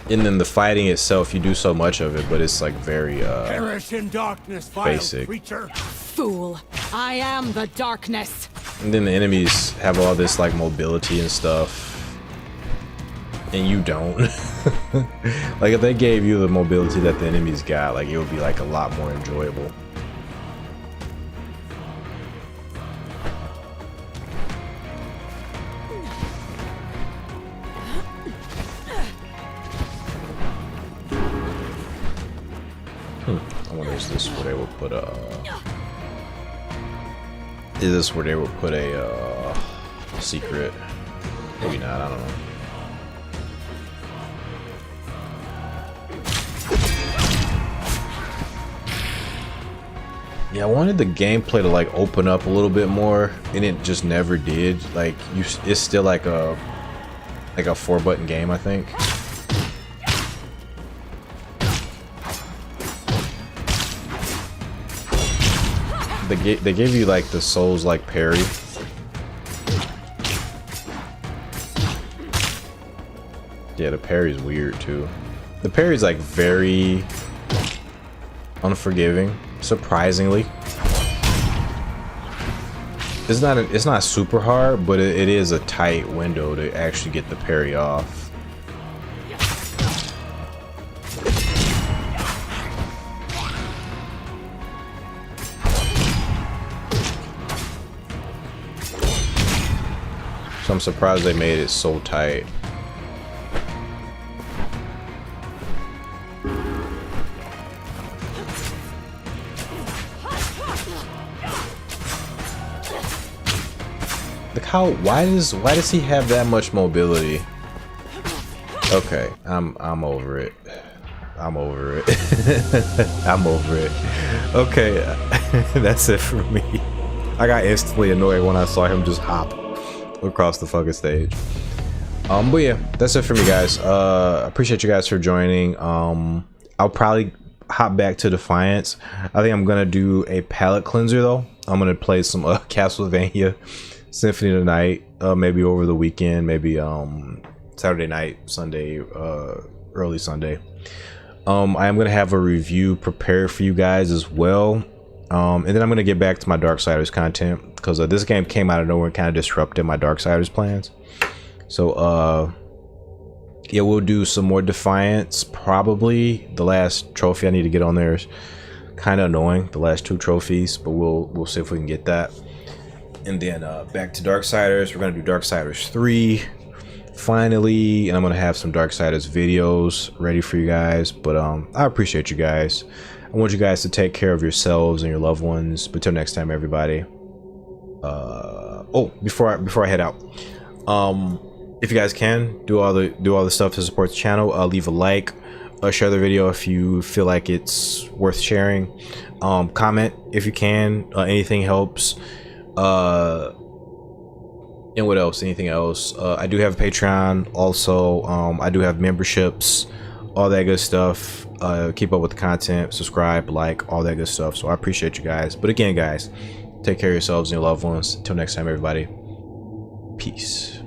And then the fighting itself, you do so much of it, but it's like very Perish in darkness, vile basic. creature! Fool! I am the darkness! And then the enemies have all this like mobility and stuff. And you don't. Like if they gave you the mobility that the enemies got, like it would be like a lot more enjoyable. I wonder is this where they would put a secret? Maybe not, I don't know. Yeah, I wanted the gameplay to like open up a little bit more, and it just never did. Like it's still like a 4-button game, I think. They gave you like the Souls like parry. Yeah, the parry's weird too. The parry's like very unforgiving, surprisingly. It's not super hard, but it is a tight window to actually get the parry off. So I'm surprised they made it so tight. Look how why does he have that much mobility? Okay, I'm over it. I'm over it. I'm over it. Okay, that's it for me. I got instantly annoyed when I saw him just hop across the fucking stage. But yeah, that's it for me, guys. Appreciate you guys for joining. I'll probably hop back to Defiance. I think I'm gonna do a palette cleanser though. I'm gonna play some Castlevania Symphony of the Night, maybe over the weekend, maybe Saturday night, Sunday, early Sunday. I am gonna have a review prepared for you guys as well. And then I'm gonna get back to my Darksiders content because this game came out of nowhere and kind of disrupted my Darksiders plans. So yeah, we'll do some more Defiance. Probably the last trophy I need to get on there is kind of annoying, the last 2 trophies, but we'll see if we can get that. And then back to Darksiders. We're gonna do Darksiders 3 finally, and I'm gonna have some Darksiders videos ready for you guys. But I appreciate you guys. I want you guys to take care of yourselves and your loved ones. But till next time, everybody. Oh, before I head out, if you guys can do all the stuff to support the channel, leave a like, share the video if you feel like it's worth sharing. Comment if you can. Anything helps. And what else? Anything else? I do have a Patreon. Also, I do have memberships. All that good stuff. Keep up with the content. Subscribe, like, all that good stuff. So I appreciate you guys. But again, guys, take care of yourselves and your loved ones. Until next time, everybody. Peace.